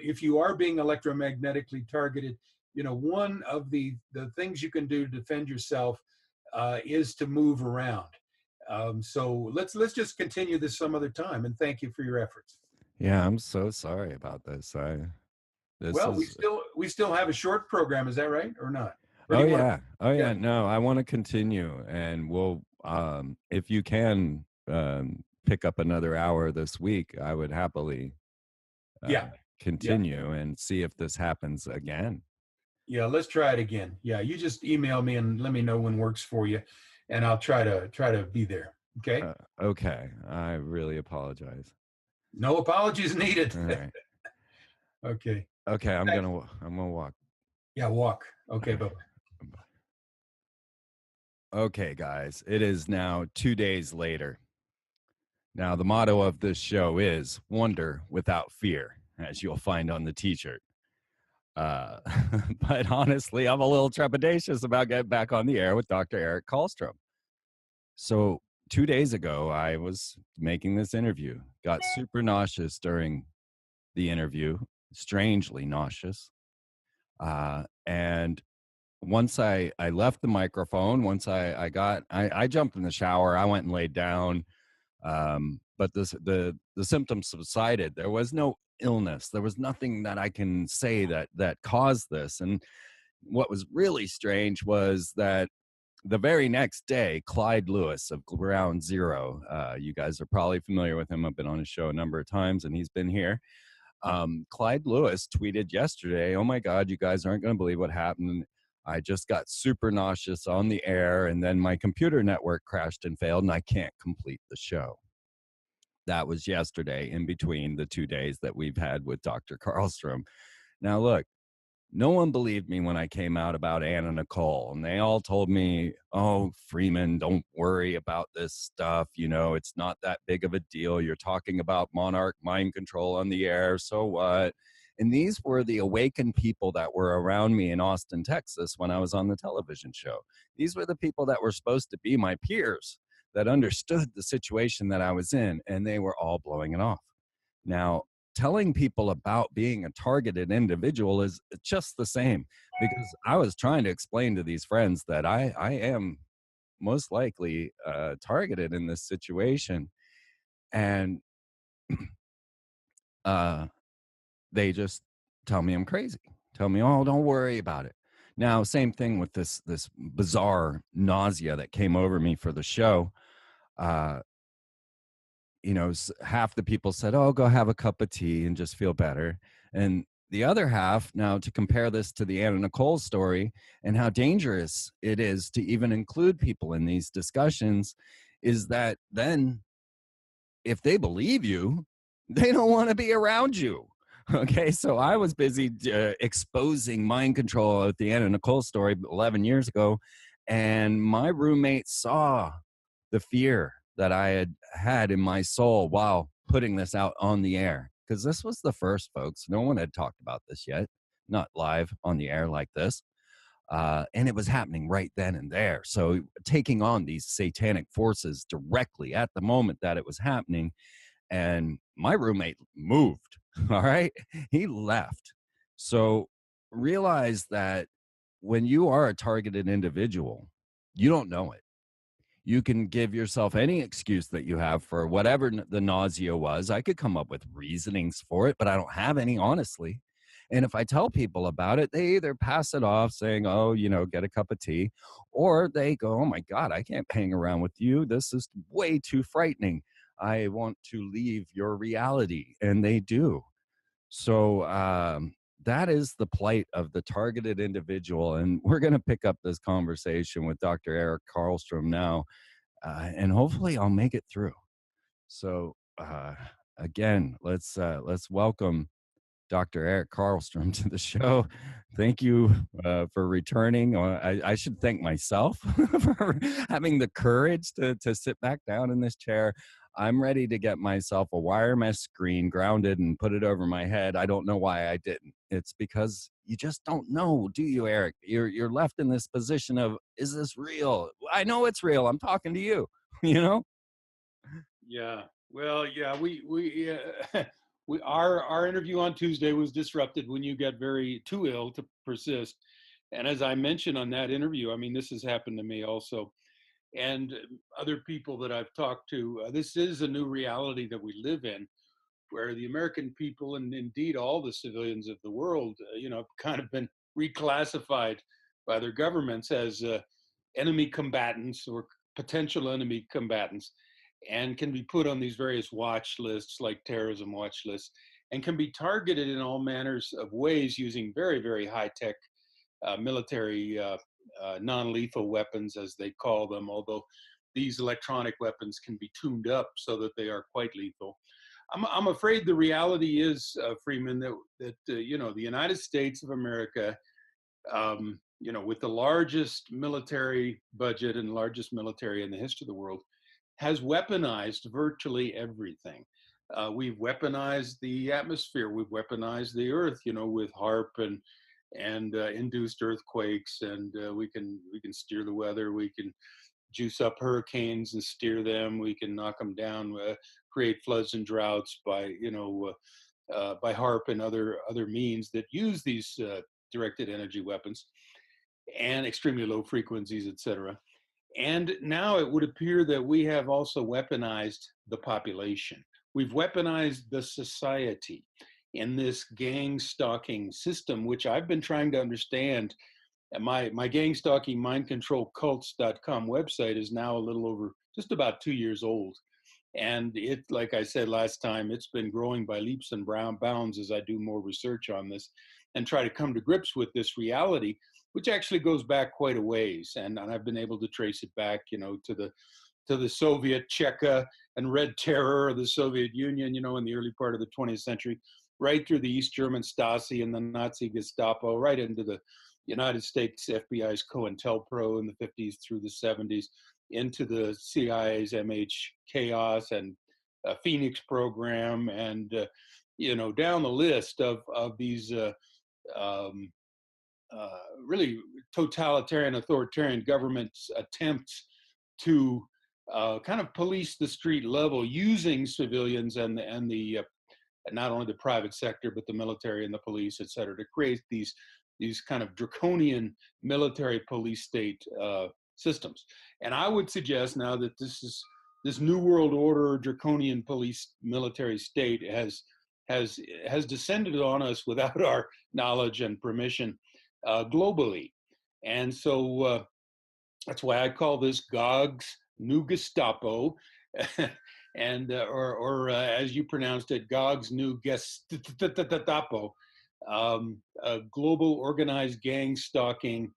Speaker 3: If you are being electromagnetically targeted, one of the things you can do to defend yourself is to move around. So let's just continue this some other time. And thank you for your efforts.
Speaker 2: Yeah, I'm so sorry about this.
Speaker 3: We still have a short program. Is that right or not? Or
Speaker 2: Oh
Speaker 3: do you
Speaker 2: yeah. Oh yeah.
Speaker 3: Yeah.
Speaker 2: No, I want to continue, and we'll if you can pick up another hour this week, I would happily
Speaker 3: Yeah.
Speaker 2: continue and see if this happens again.
Speaker 3: Yeah, let's try it again. Yeah, you just email me and let me know when works for you, and I'll try to be there. Okay.
Speaker 2: Okay. I really apologize.
Speaker 3: No apologies needed.
Speaker 2: All right.
Speaker 3: Okay.
Speaker 2: Okay, I'm gonna walk.
Speaker 3: Yeah, walk. Okay, bye.
Speaker 2: Okay, guys, it is now 2 days later. Now, the motto of this show is "Wonder without fear," as you'll find on the T-shirt. But honestly, I'm a little trepidatious about getting back on the air with Dr. Eric Karlstrom. So 2 days ago, I was making this interview, got super nauseous during the interview, strangely nauseous. And once I left the microphone, once I jumped in the shower, I went and laid down. But the symptoms subsided. There was no illness. There was nothing that I can say that caused this. And what was really strange was that the very next day, Clyde Lewis of Ground Zero, you guys are probably familiar with him. I've been on his show a number of times, and he's been here. Clyde Lewis tweeted yesterday, "Oh my God, you guys aren't going to believe what happened. I just got super nauseous on the air, and then my computer network crashed and failed, and I can't complete the show." That was yesterday, in between the 2 days that we've had with Dr. Karlstrom. Now, look, no one believed me when I came out about Anna Nicole, and they all told me, "Oh, Freeman, don't worry about this stuff. It's not that big of a deal. You're talking about monarch mind control on the air, so what?" And these were the awakened people that were around me in Austin, Texas, when I was on the television show. These were the people that were supposed to be my peers, that understood the situation that I was in, and they were all blowing it off. Now, telling people about being a targeted individual is just the same, because I was trying to explain to these friends that I am most likely targeted in this situation, and they just tell me I'm crazy, tell me, "Oh, don't worry about it." Now, same thing with this bizarre nausea that came over me for the show. Half the people said, "Oh, go have a cup of tea and just feel better." And the other half, now to compare this to the Anna Nicole story and how dangerous it is to even include people in these discussions, is that then if they believe you, they don't want to be around you. Okay, so I was busy exposing mind control at the Anna Nicole story 11 years ago, and my roommate saw the fear that I had in my soul while putting this out on the air. Because this was the first, folks. No one had talked about this yet, not live on the air like this. And it was happening right then and there. So taking on these satanic forces directly at the moment that it was happening, and my roommate moved. All right, he left. So realize that when you are a targeted individual, you don't know it. You can give yourself any excuse that you have for whatever the nausea was. I could come up with reasonings for it, but I don't have any, honestly. And if I tell people about it, they either pass it off saying, oh, get a cup of tea, or they go, oh my God, I can't hang around with you. This is way too frightening. I want to leave your reality. And they do. So that is the plight of the targeted individual. And we're going to pick up this conversation with Dr. Eric Karlstrom now, and hopefully I'll make it through. So again, let's welcome Dr. Eric Karlstrom to the show. Thank you for returning. I should thank myself for having the courage to sit back down in this chair. I'm ready to get myself a wire mesh screen grounded and put it over my head. I don't know why I didn't. It's because you just don't know, do you, Eric? You're left in this position of, is this real? I know it's real. I'm talking to you, you know?
Speaker 3: Yeah. Well, yeah, our interview on Tuesday was disrupted when you got very too ill to persist. And as I mentioned on that interview, I mean, this has happened to me also, and other people that I've talked to. This is a new reality that we live in, where the American people and indeed all the civilians of the world, have kind of been reclassified by their governments as enemy combatants or potential enemy combatants, and can be put on these various watch lists like terrorism watch lists, and can be targeted in all manners of ways using very, very high tech military non-lethal weapons, as they call them, although these electronic weapons can be tuned up so that they are quite lethal. I'm afraid the reality is, Freeman, that the United States of America, with the largest military budget and largest military in the history of the world, has weaponized virtually everything. We've weaponized the atmosphere. We've weaponized the earth, with HARP and induced earthquakes, and we can steer the weather. We can juice up hurricanes and steer them. We can knock them down, create floods and droughts by HARP and other means that use these directed energy weapons and extremely low frequencies, etc. And now it would appear that we have also weaponized the population. We've weaponized the society in this gang stalking system, which I've been trying to understand. And my Gangstalking mind control cults.com website is now a little over just about 2 years old. And it, like I said last time, it's been growing by leaps and bounds as I do more research on this and try to come to grips with this reality, which actually goes back quite a ways. And I've been able to trace it back, to the Soviet Cheka and Red Terror of the Soviet Union, in the early part of the 20th century, right through the East German Stasi and the Nazi Gestapo, right into the United States FBI's COINTELPRO in the 50s through the 70s, into the CIA's MH Chaos and Phoenix program, and down the list of these um, really totalitarian, authoritarian governments' attempts to kind of police the street level using civilians and the not only the private sector but the military and the police, et cetera, to create these kind of draconian military police state systems. And I would suggest now that this new world order draconian police military state has descended on us without our knowledge and permission globally. And so that's why I call this Gog's new Gestapo, and or as you pronounced it, Gog's new Gestapo, global organized gang stalking,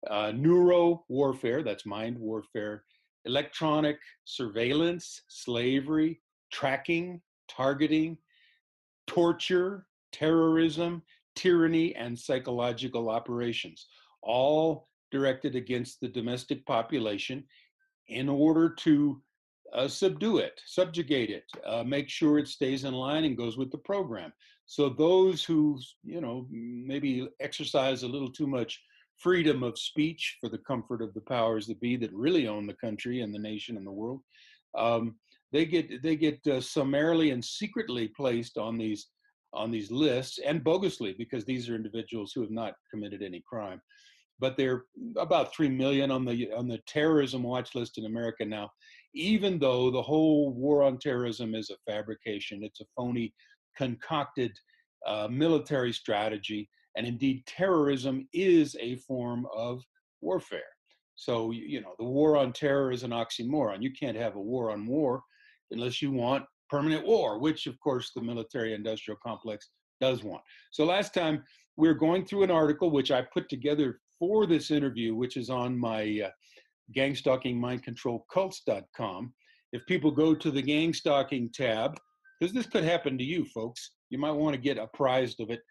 Speaker 3: neuro warfare, that's mind warfare, electronic surveillance, slavery, tracking, targeting, torture, terrorism, tyranny, and psychological operations, all directed against the domestic population in order to subdue it, subjugate it, make sure it stays in line and goes with the program. So those who, maybe exercise a little too much freedom of speech for the comfort of the powers that be that really own the country and the nation and the world, um, they get summarily and secretly placed on these lists, and bogusly, because these are individuals who have not committed any crime. But there are about 3 million on the terrorism watch list in America now, even though the whole war on terrorism is a fabrication. It's a phony, concocted military strategy. And indeed, terrorism is a form of warfare. So, the war on terror is an oxymoron. You can't have a war on war unless you want permanent war, which, of course, the military industrial complex does want. So last time, we were going through an article which I put together for this interview, which is on my Gangstalking Mind Control Cults.com. If people go to the Gangstalking tab, because this could happen to you folks, you might want to get apprised of it.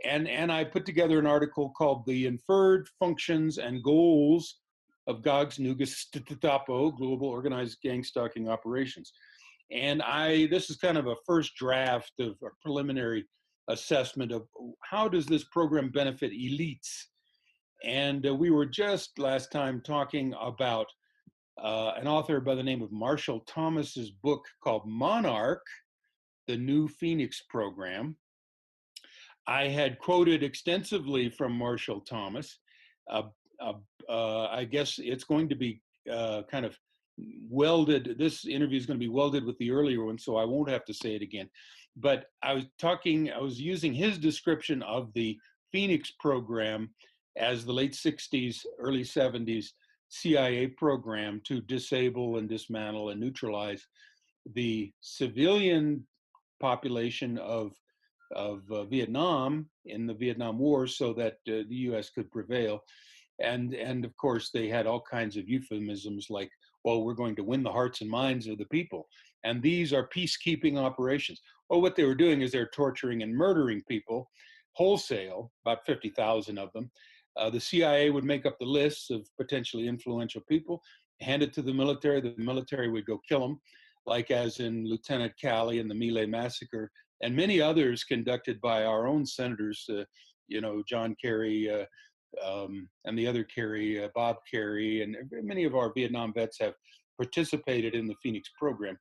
Speaker 3: And I put together an article called The Inferred Functions and Goals of Gog's New Gestapo, Global Organized Gangstalking Operations. And this is kind of a first draft of a preliminary assessment of how does this program benefit elites. And we were just last time talking about an author by the name of Marshall Thomas's book called Monarch, the New Phoenix Program. I had quoted extensively from Marshall Thomas. I guess it's going to be kind of welded. This interview is going to be welded with the earlier one, so I won't have to say it again. But I was using his description of the Phoenix program as the late 60s, early 70s CIA program to disable and dismantle and neutralize the civilian population of Vietnam in the Vietnam War so that the US could prevail. And of course, they had all kinds of euphemisms like, well, we're going to win the hearts and minds of the people. And these are peacekeeping operations. Well, what they were doing is they're torturing and murdering people wholesale, about 50,000 of them. The CIA would make up the lists of potentially influential people, hand it to the military would go kill them, like as in Lieutenant Calley and the My Lai massacre, and many others conducted by our own senators, John Kerry, and the other Kerry, Bob Kerry, and many of our Vietnam vets have participated in the Phoenix program.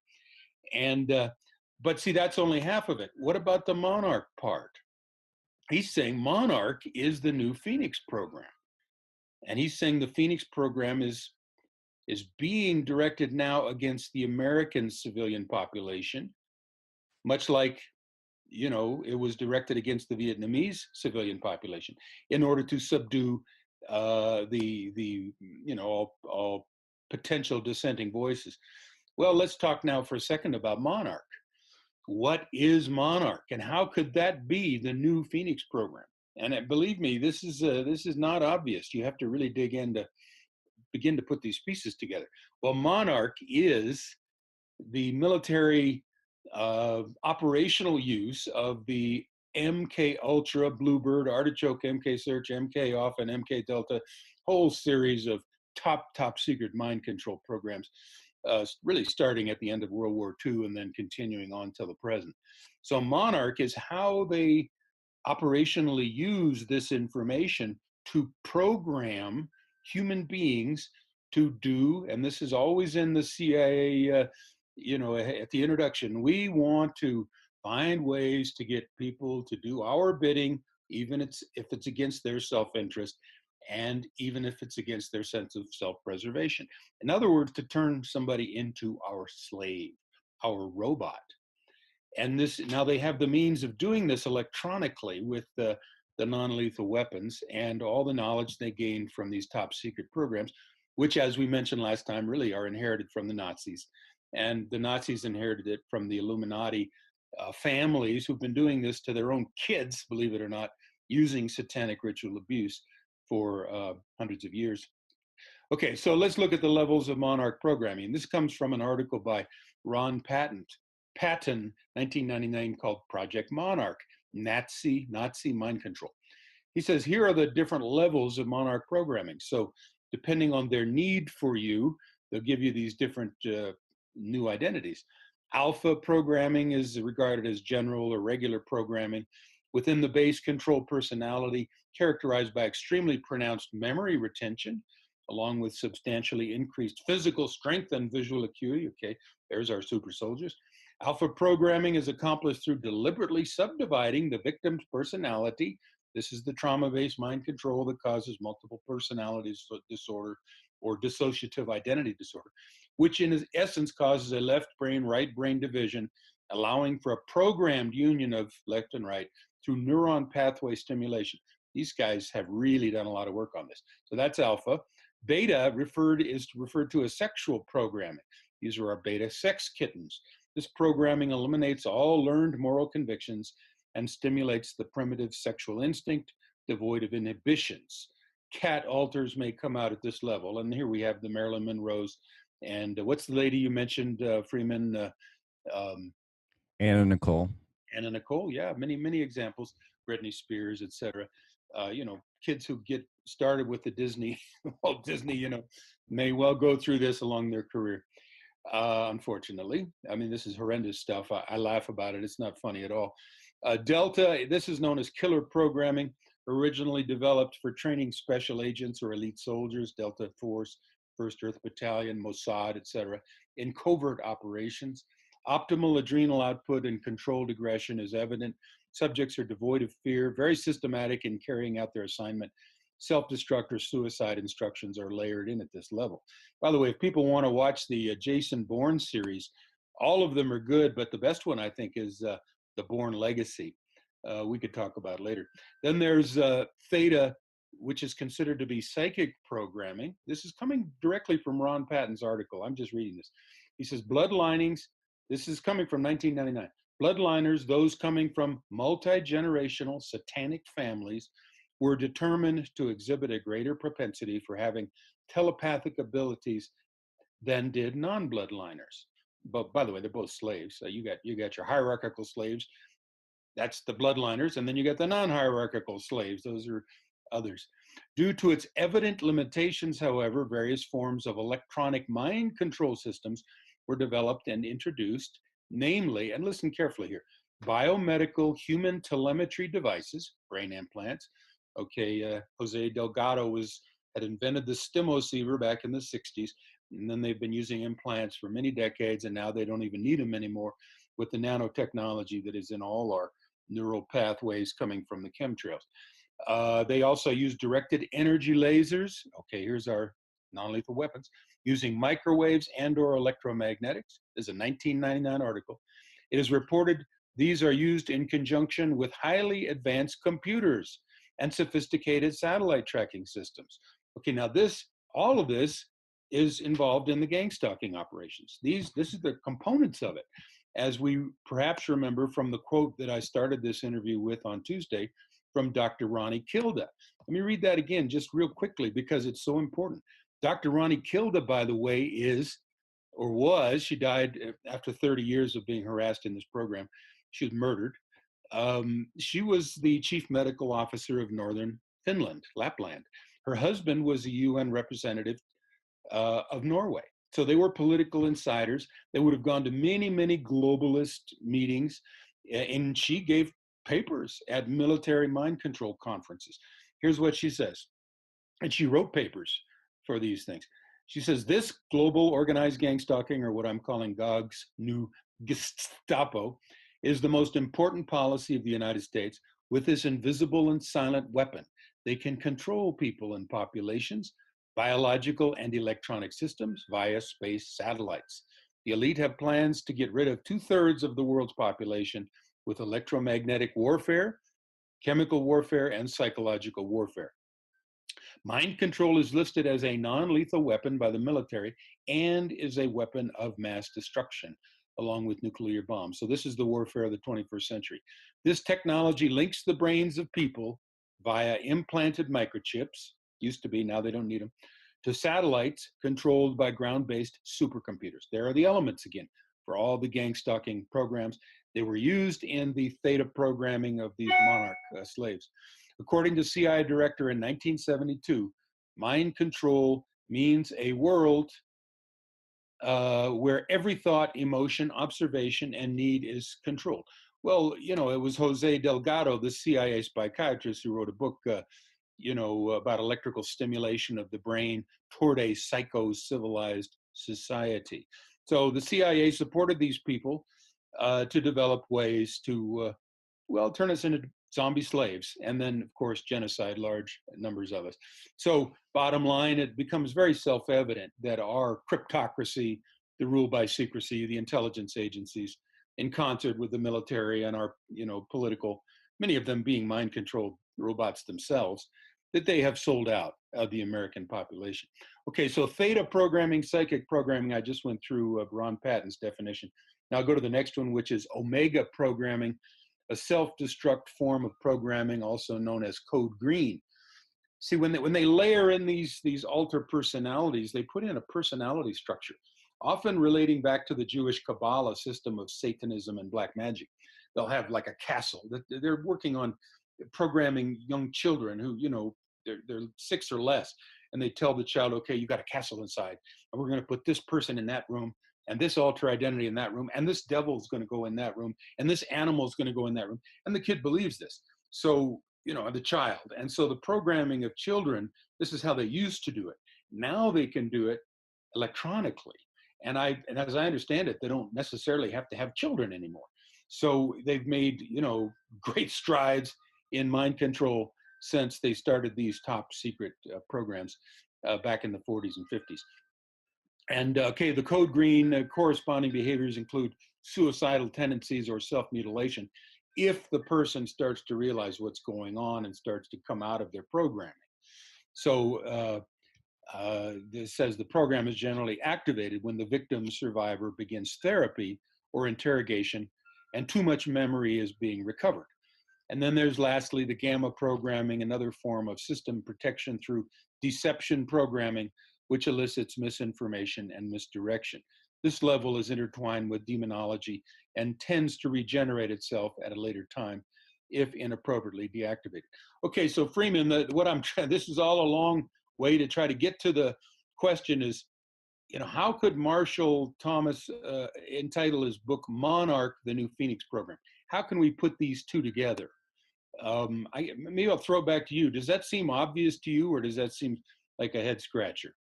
Speaker 3: But see, that's only half of it. What about the Monarch part? He's saying Monarch is the new Phoenix program. And he's saying the Phoenix program is being directed now against the American civilian population, much like it was directed against the Vietnamese civilian population in order to subdue all potential dissenting voices. Well, let's talk now for a second about Monarch. What is Monarch, and how could that be the new Phoenix program? And believe me, this is not obvious. You have to really dig in to begin to put these pieces together. Well, Monarch is the military operational use of the MK Ultra, Bluebird, Artichoke, MK Search, MK Off, and MK Delta, whole series of top secret mind control programs, really starting at the end of World War II and then continuing on till the present. So Monarch is how they operationally use this information to program human beings to do, and this is always in the CIA, at the introduction, we want to find ways to get people to do our bidding, even if it's against their self-interest, and even if it's against their sense of self-preservation. In other words, to turn somebody into our slave, our robot. And now they have the means of doing this electronically with the non-lethal weapons and all the knowledge they gained from these top secret programs, which, as we mentioned last time, really are inherited from the Nazis. And the Nazis inherited it from the Illuminati families who've been doing this to their own kids, believe it or not, using satanic ritual abuse for hundreds of years. Okay, so let's look at the levels of Monarch programming. This comes from an article by Ron Patton, 1999, called Project Monarch, Nazi mind control. He says, here are the different levels of Monarch programming. So depending on their need for you, they'll give you these different new identities. Alpha programming is regarded as general or regular programming within the base control personality, characterized by extremely pronounced memory retention, along with substantially increased physical strength and visual acuity. Okay, there's our super soldiers. Alpha programming is accomplished through deliberately subdividing the victim's personality. This is the trauma-based mind control that causes multiple personality disorder or dissociative identity disorder, which in essence causes a left brain, right brain division, allowing for a programmed union of left and right through neuron pathway stimulation. These guys have really done a lot of work on this. So that's alpha. Beta is referred to as sexual programming. These are our beta sex kittens. This programming eliminates all learned moral convictions and stimulates the primitive sexual instinct devoid of inhibitions. Cat alters may come out at this level. And here we have the Marilyn Monroes. And what's the lady you mentioned, Freeman?
Speaker 2: Anna Nicole.
Speaker 3: Anna Nicole, yeah, many examples. Britney Spears, etc. Kids who get started with the Disney, Walt Disney, may well go through this along their career. Unfortunately, I mean, this is horrendous stuff. I laugh about it. It's not funny at all. Delta, this is known as killer programming, originally developed for training special agents or elite soldiers, Delta Force, 1st Earth Battalion, Mossad, etc., in covert operations. Optimal adrenal output and controlled aggression is evident. Subjects are devoid of fear, very systematic in carrying out their assignment. Self-destruct or suicide instructions are layered in at this level. By the way, if people want to watch the Jason Bourne series, all of them are good, but the best one I think is the Bourne Legacy. We could talk about later. Then there's Theta, which is considered to be psychic programming. This is coming directly from Ron Patton's article. I'm just reading this. He says, blood linings, this is coming from 1999. Bloodliners, those coming from multi-generational satanic families, were determined to exhibit a greater propensity for having telepathic abilities than did non-bloodliners. But by the way, they're both slaves. So you got your hierarchical slaves. That's the bloodliners, and then you got the non-hierarchical slaves. Those are others. Due to its evident limitations, however, various forms of electronic mind control systems were developed and introduced, namely, and listen carefully here, biomedical human telemetry devices, brain implants. Okay, Jose Delgado had invented the stimoceiver back in the 60s, and then they've been using implants for many decades, and now they don't even need them anymore with the nanotechnology that is in all our neural pathways coming from the chemtrails. They also use directed energy lasers. Okay, here's our non-lethal weapons, using microwaves and or electromagnetics. This is a 1999 article. It is reported these are used in conjunction with highly advanced computers and sophisticated satellite tracking systems. Okay, now all of this is involved in the Gangstalking operations. This is the components of it. As we perhaps remember from the quote that I started this interview with on Tuesday from Dr. Ronnie Kilda. Let me read that again just real quickly because it's so important. Dr. Ronnie Kilda, by the way, she died after 30 years of being harassed in this program. She was murdered. She was the chief medical officer of Northern Finland, Lapland. Her husband was a UN representative of Norway. So they were political insiders. They would have gone to many globalist meetings, and she gave papers at military mind control conferences. Here's what she says, and she wrote papers for these things. She says, this global organized gangstalking, or what I'm calling GOG's new Gestapo, is the most important policy of the United States. With this invisible and silent weapon, they can control people and populations, biological and electronic systems via space satellites. The elite have plans to get rid of 2/3 of the world's population with electromagnetic warfare, chemical warfare, and psychological warfare. Mind control is listed as a non-lethal weapon by the military and is a weapon of mass destruction, along with nuclear bombs. So this is the warfare of the 21st century. This technology links the brains of people via implanted microchips, used to be, now they don't need them, to satellites controlled by ground-based supercomputers. There are the elements again. for all the Gangstalking programs. They were used in the theta programming of these monarch slaves. According to CIA director in 1972, mind control means a world where every thought, emotion, observation, and need is controlled. Well, you know, it was Jose Delgado, the CIA psychiatrist, who wrote a book, about electrical stimulation of the brain toward a psycho-civilized society. So the CIA supported these people to develop ways to, turn us into zombie slaves, and then, of course, genocide large numbers of us. So, bottom line, it becomes very self-evident that our cryptocracy, the rule by secrecy, the intelligence agencies, in concert with the military and our, political, many of them being mind-controlled robots themselves, that they have sold out of the American population. Okay, so theta programming, psychic programming, I just went through Ron Patton's definition. Now I'll go to the next one, which is omega programming, a self-destruct form of programming, also known as code green. See, when they layer in these alter personalities, they put in a personality structure, often relating back to the Jewish Kabbalah system of Satanism and black magic. They'll have like a castle. They're working on programming young children who, they're 6 or less, and they tell the child, okay, you got a castle inside, and we're going to put this person in that room, and this alter identity in that room, and this devil is going to go in that room, and this animal is going to go in that room. And the kid believes this. So, the child. And so the programming of children, this is how they used to do it. Now they can do it electronically. And as I understand it, they don't necessarily have to have children anymore. So they've made, great strides in mind control since they started these top secret programs back in the 40s and 50s. And okay, the code green corresponding behaviors include suicidal tendencies or self-mutilation if the person starts to realize what's going on and starts to come out of their programming. So this says the program is generally activated when the victim survivor begins therapy or interrogation and too much memory is being recovered. And then there's lastly the gamma programming, another form of system protection through deception programming, which elicits misinformation and misdirection. This level is intertwined with demonology and tends to regenerate itself at a later time if inappropriately deactivated. Okay, so Freeman, this is all a long way to try to get to the question is, how could Marshall Thomas entitle his book Monarch, the New Phoenix Program? How can we put these two together? Maybe I'll throw it back to you. Does that seem obvious to you, or does that seem like a head scratcher?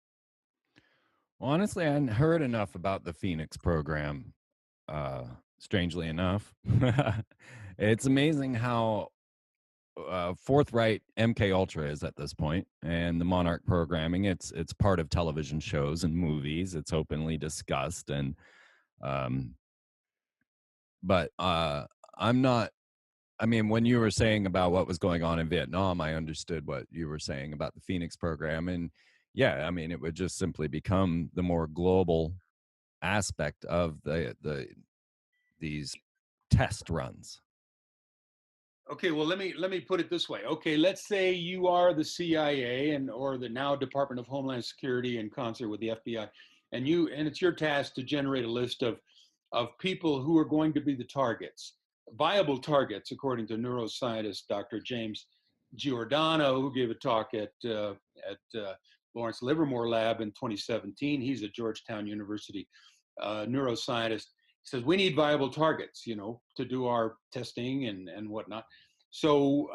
Speaker 2: Well, honestly, I hadn't heard enough about the Phoenix program. Strangely enough, it's amazing how forthright MK Ultra is at this point, and the Monarch programming. It's part of television shows and movies. It's openly discussed, and but I'm not. I mean, when you were saying about what was going on in Vietnam, I understood what you were saying about the Phoenix program. And yeah, I mean, it would just simply become the more global aspect of these test runs.
Speaker 3: Okay, well, let me put it this way. Okay, let's say you are the CIA or the now Department of Homeland Security in concert with the FBI, and it's your task to generate a list of people who are going to be the targets, viable targets, according to neuroscientist Dr. James Giordano, who gave a talk at Lawrence Livermore Lab in 2017. He's a Georgetown University neuroscientist. He says we need viable targets, to do our testing and whatnot. So,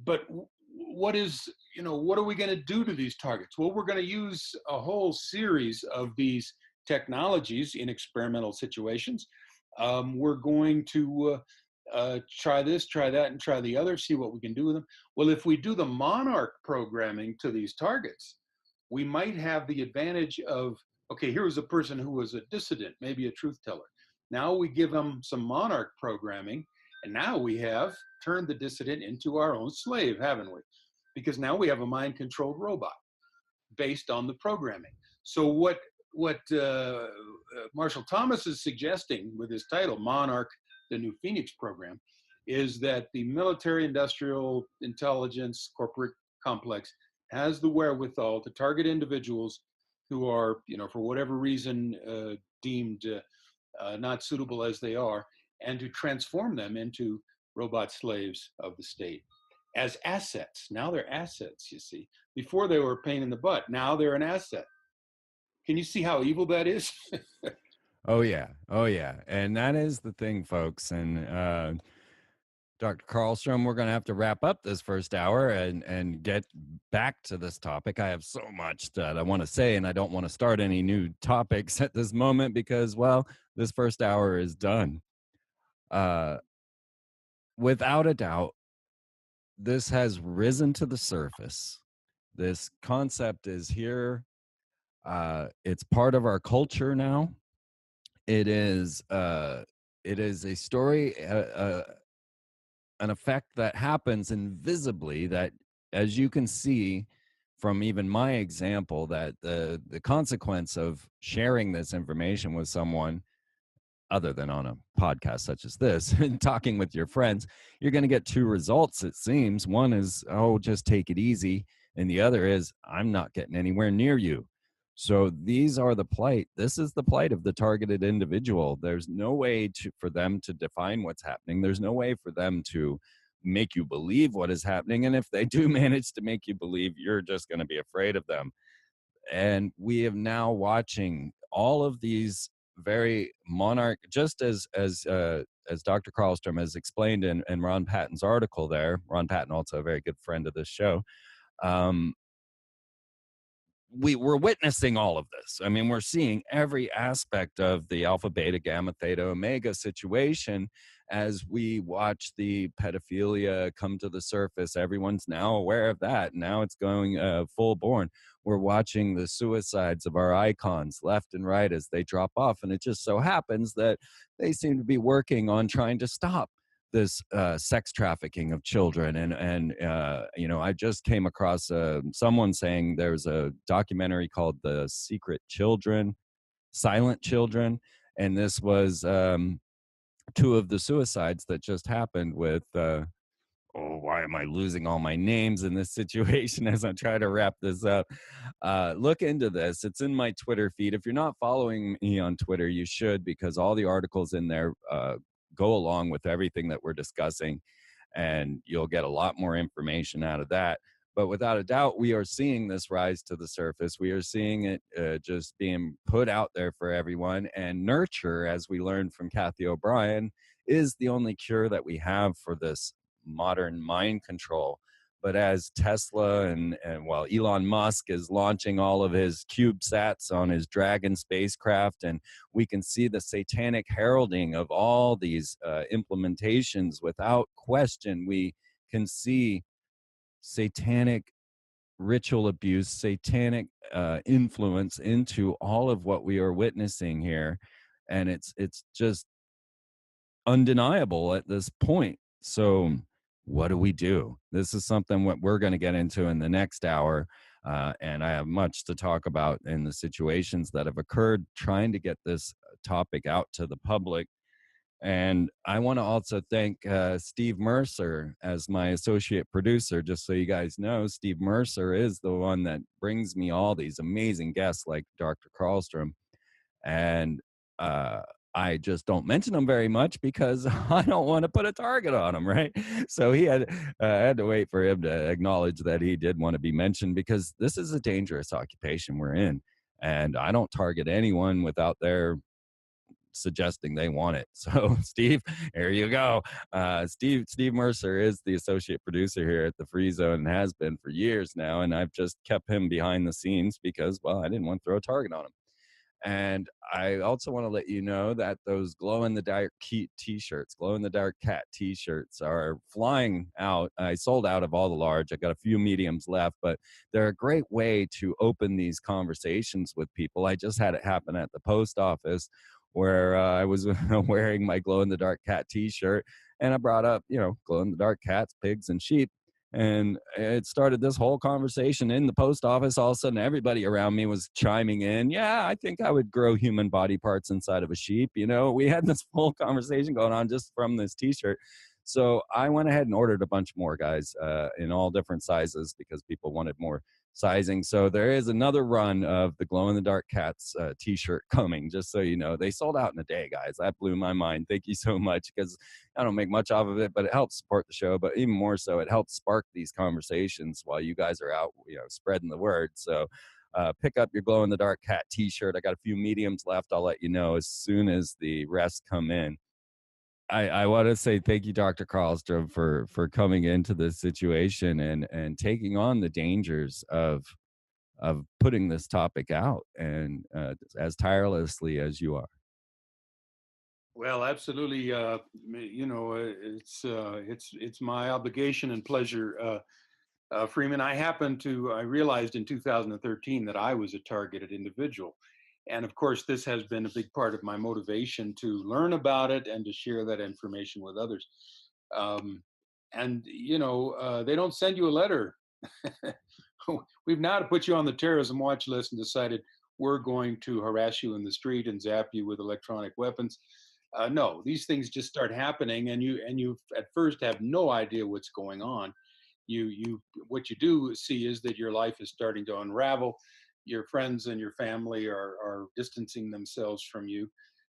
Speaker 3: but what are we going to do to these targets? Well, we're going to use a whole series of these technologies in experimental situations. We're going to try this, try that, and try the other, see what we can do with them. Well, if we do the Monarch programming to these targets, we might have the advantage of, okay, here was a person who was a dissident, maybe a truth teller. Now we give them some Monarch programming, and now we have turned the dissident into our own slave, haven't we? Because now we have a mind-controlled robot based on the programming. So what Marshall Thomas is suggesting with his title, Monarch, the New Phoenix Program, is that the military-industrial intelligence corporate complex has the wherewithal to target individuals who are, for whatever reason, deemed not suitable as they are, and to transform them into robot slaves of the state as assets. Now they're assets, you see. Before they were a pain in the butt. Now they're an asset. Can you see how evil that is?
Speaker 2: Oh yeah, oh yeah, and that is the thing, folks. And Dr. Karlstrom, we're going to have to wrap up this first hour and get back to this topic. I have so much that I want to say, and I don't want to start any new topics at this moment because, well, this first hour is done. Without a doubt, this has risen to the surface. This concept is here. It's part of our culture now. It is a story, an effect that happens invisibly. That, as you can see from even my example, that the consequence of sharing this information with someone other than on a podcast such as this and talking with your friends, you're going to get two results, it seems. One is, oh, just take it easy. And the other is, I'm not getting anywhere near you. So these are the plight. This is the plight of the targeted individual. There's no way for them to define what's happening. There's no way for them to make you believe what is happening. And if they do manage to make you believe, you're just going to be afraid of them. And we have now watching all of these very monarch, just as Dr. Karlstrom has explained in Ron Patton's article there. Ron Patton, also a very good friend of this show. We're witnessing all of this. I mean, we're seeing every aspect of the alpha, beta, gamma, theta, omega situation as we watch the pedophilia come to the surface. Everyone's now aware of that. Now it's going full born. We're watching the suicides of our icons left and right as they drop off. And it just so happens that they seem to be working on trying to stop this sex trafficking of children. And you know, I just came across someone saying there's a documentary called The Secret Children, Silent Children, and this was two of the suicides that just happened with oh, why am I losing all my names in this situation as I try to wrap this up? Look into this. It's in my Twitter feed. If you're not following me on Twitter, you should, because all the articles in there go along with everything that we're discussing, and you'll get a lot more information out of that. But without a doubt, we are seeing this rise to the surface. We are seeing it just being put out there for everyone. And nurture, as we learned from Kathy O'Brien, is the only cure that we have for this modern mind control. But as Tesla and well, Elon Musk is launching all of his CubeSats on his Dragon spacecraft, and we can see the satanic heralding of all these implementations. Without question, we can see satanic ritual abuse, satanic influence into all of what we are witnessing here, and it's just undeniable at this point. So what do we do? This is something what we're going to get into in the next hour. And I have much to talk about in the situations that have occurred trying to get this topic out to the public. And I want to also thank Steve Mercer as my associate producer. Just so you guys know, Steve Mercer is the one that brings me all these amazing guests like Dr. Karlstrom. And I just don't mention him very much because I don't want to put a target on him, right? So he had I had to wait for him to acknowledge that he did want to be mentioned, because this is a dangerous occupation we're in, and I don't target anyone without their suggesting they want it. So Steve, here you go. Steve Mercer is the associate producer here at the Free Zone and has been for years now, and I've just kept him behind the scenes because, well, I didn't want to throw a target on him. And I also want to let you know that those glow-in-the-dark t-shirts, glow-in-the-dark cat t-shirts are flying out. I sold out of all the large. I got a few mediums left, but they're a great way to open these conversations with people. I just had it happen at the post office where I was wearing my glow-in-the-dark cat t-shirt, and I brought up, you know, glow-in-the-dark cats, pigs, and sheep. And it started this whole conversation in the post office. All of a sudden, everybody around me was chiming in. Yeah, I think I would grow human body parts inside of a sheep. You know, we had this whole conversation going on just from this t-shirt. So I went ahead and ordered a bunch more, guys, in all different sizes, because people wanted more sizing. So there is another run of the Glow in the Dark Cats t-shirt coming, just so you know. They sold out in a day, guys. That blew my mind. Thank you so much, because I don't make much off of it, but it helps support the show. But even more so, it helps spark these conversations while you guys are out, spreading the word. So pick up your Glow in the Dark Cat t-shirt. I got a few mediums left. I'll let you know as soon as the rest come in. I want to say thank you, Dr. Karlstrom, for coming into this situation and taking on the dangers of putting this topic out, and as tirelessly as you are.
Speaker 3: Well, absolutely. It's my obligation and pleasure. Freeman, I realized in 2013 that I was a targeted individual. And of course, this has been a big part of my motivation to learn about it and to share that information with others. They don't send you a letter. We've now put you on the terrorism watch list and decided we're going to harass you in the street and zap you with electronic weapons. No, these things just start happening, and you at first have no idea what's going on. What you do see is that your life is starting to unravel. Your friends and your family are distancing themselves from you,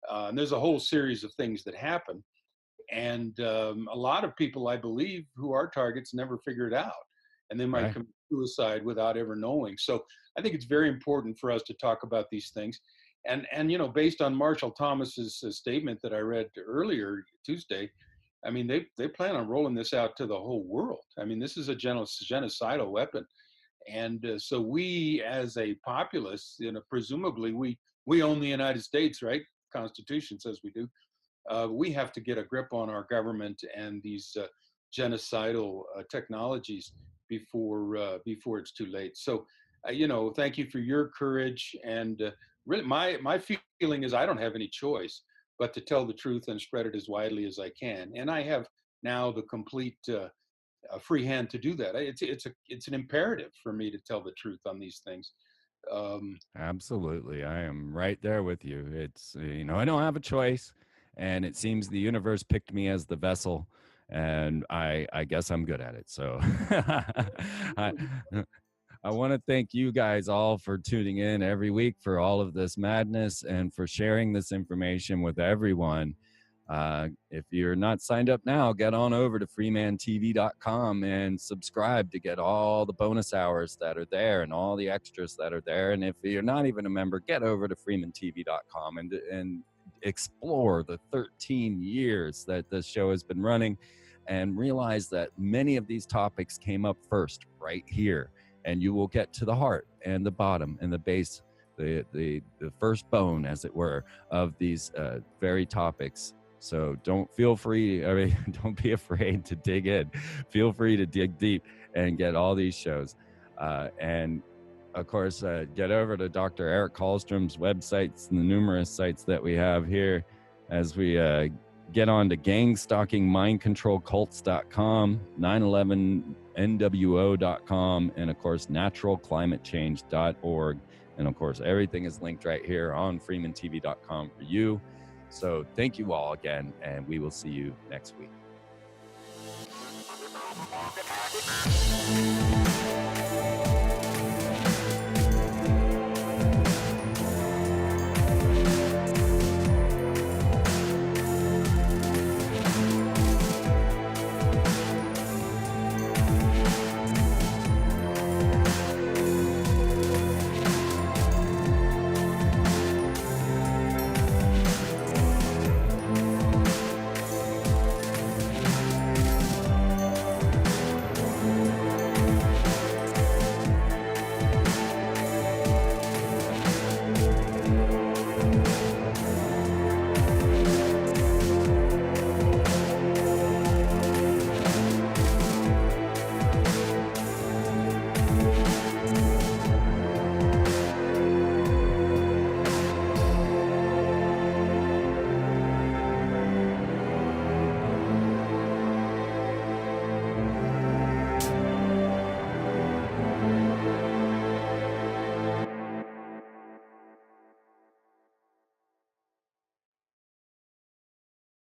Speaker 3: and there's a whole series of things that happen. And a lot of people, I believe, who are targets never figure it out, and they might
Speaker 2: Right.
Speaker 3: commit suicide without ever knowing. So I think it's very important for us to talk about these things. And based on Marshall Thomas's statement that I read earlier Tuesday, I mean, they plan on rolling this out to the whole world. I mean, this is a genocidal weapon, and so we, as a populace, presumably we own the United States, right? Constitution says we do. We have to get a grip on our government and these genocidal technologies before it's too late. So, thank you for your courage. And really, my feeling is I don't have any choice but to tell the truth and spread it as widely as I can. And I have now the complete free hand to do that. It's an imperative for me to tell the truth on these things.
Speaker 2: Absolutely. I am right there with you. It's, I don't have a choice, and it seems the universe picked me as the vessel, and I guess I'm good at it. So I, I want to thank you guys all for tuning in every week for all of this madness and for sharing this information with everyone. If you're not signed up now, get on over to freemantv.com and subscribe to get all the bonus hours that are there and all the extras that are there. And if you're not even a member, get over to freemantv.com and explore the 13 years that this show has been running, and realize that many of these topics came up first right here, and you will get to the heart and the bottom and the base, the first bone, as it were, of these very topics. So don't be afraid to dig in. Feel free to dig deep and get all these shows. And of course, get over to Dr. Eric Karlstrom's websites and the numerous sites that we have here as we get on to Gangstalking, mindcontrolcults.com, 911nwo.com, and of course, naturalclimatechange.org. And of course, everything is linked right here on freemantv.com for you. So thank you all again, and we will see you next week.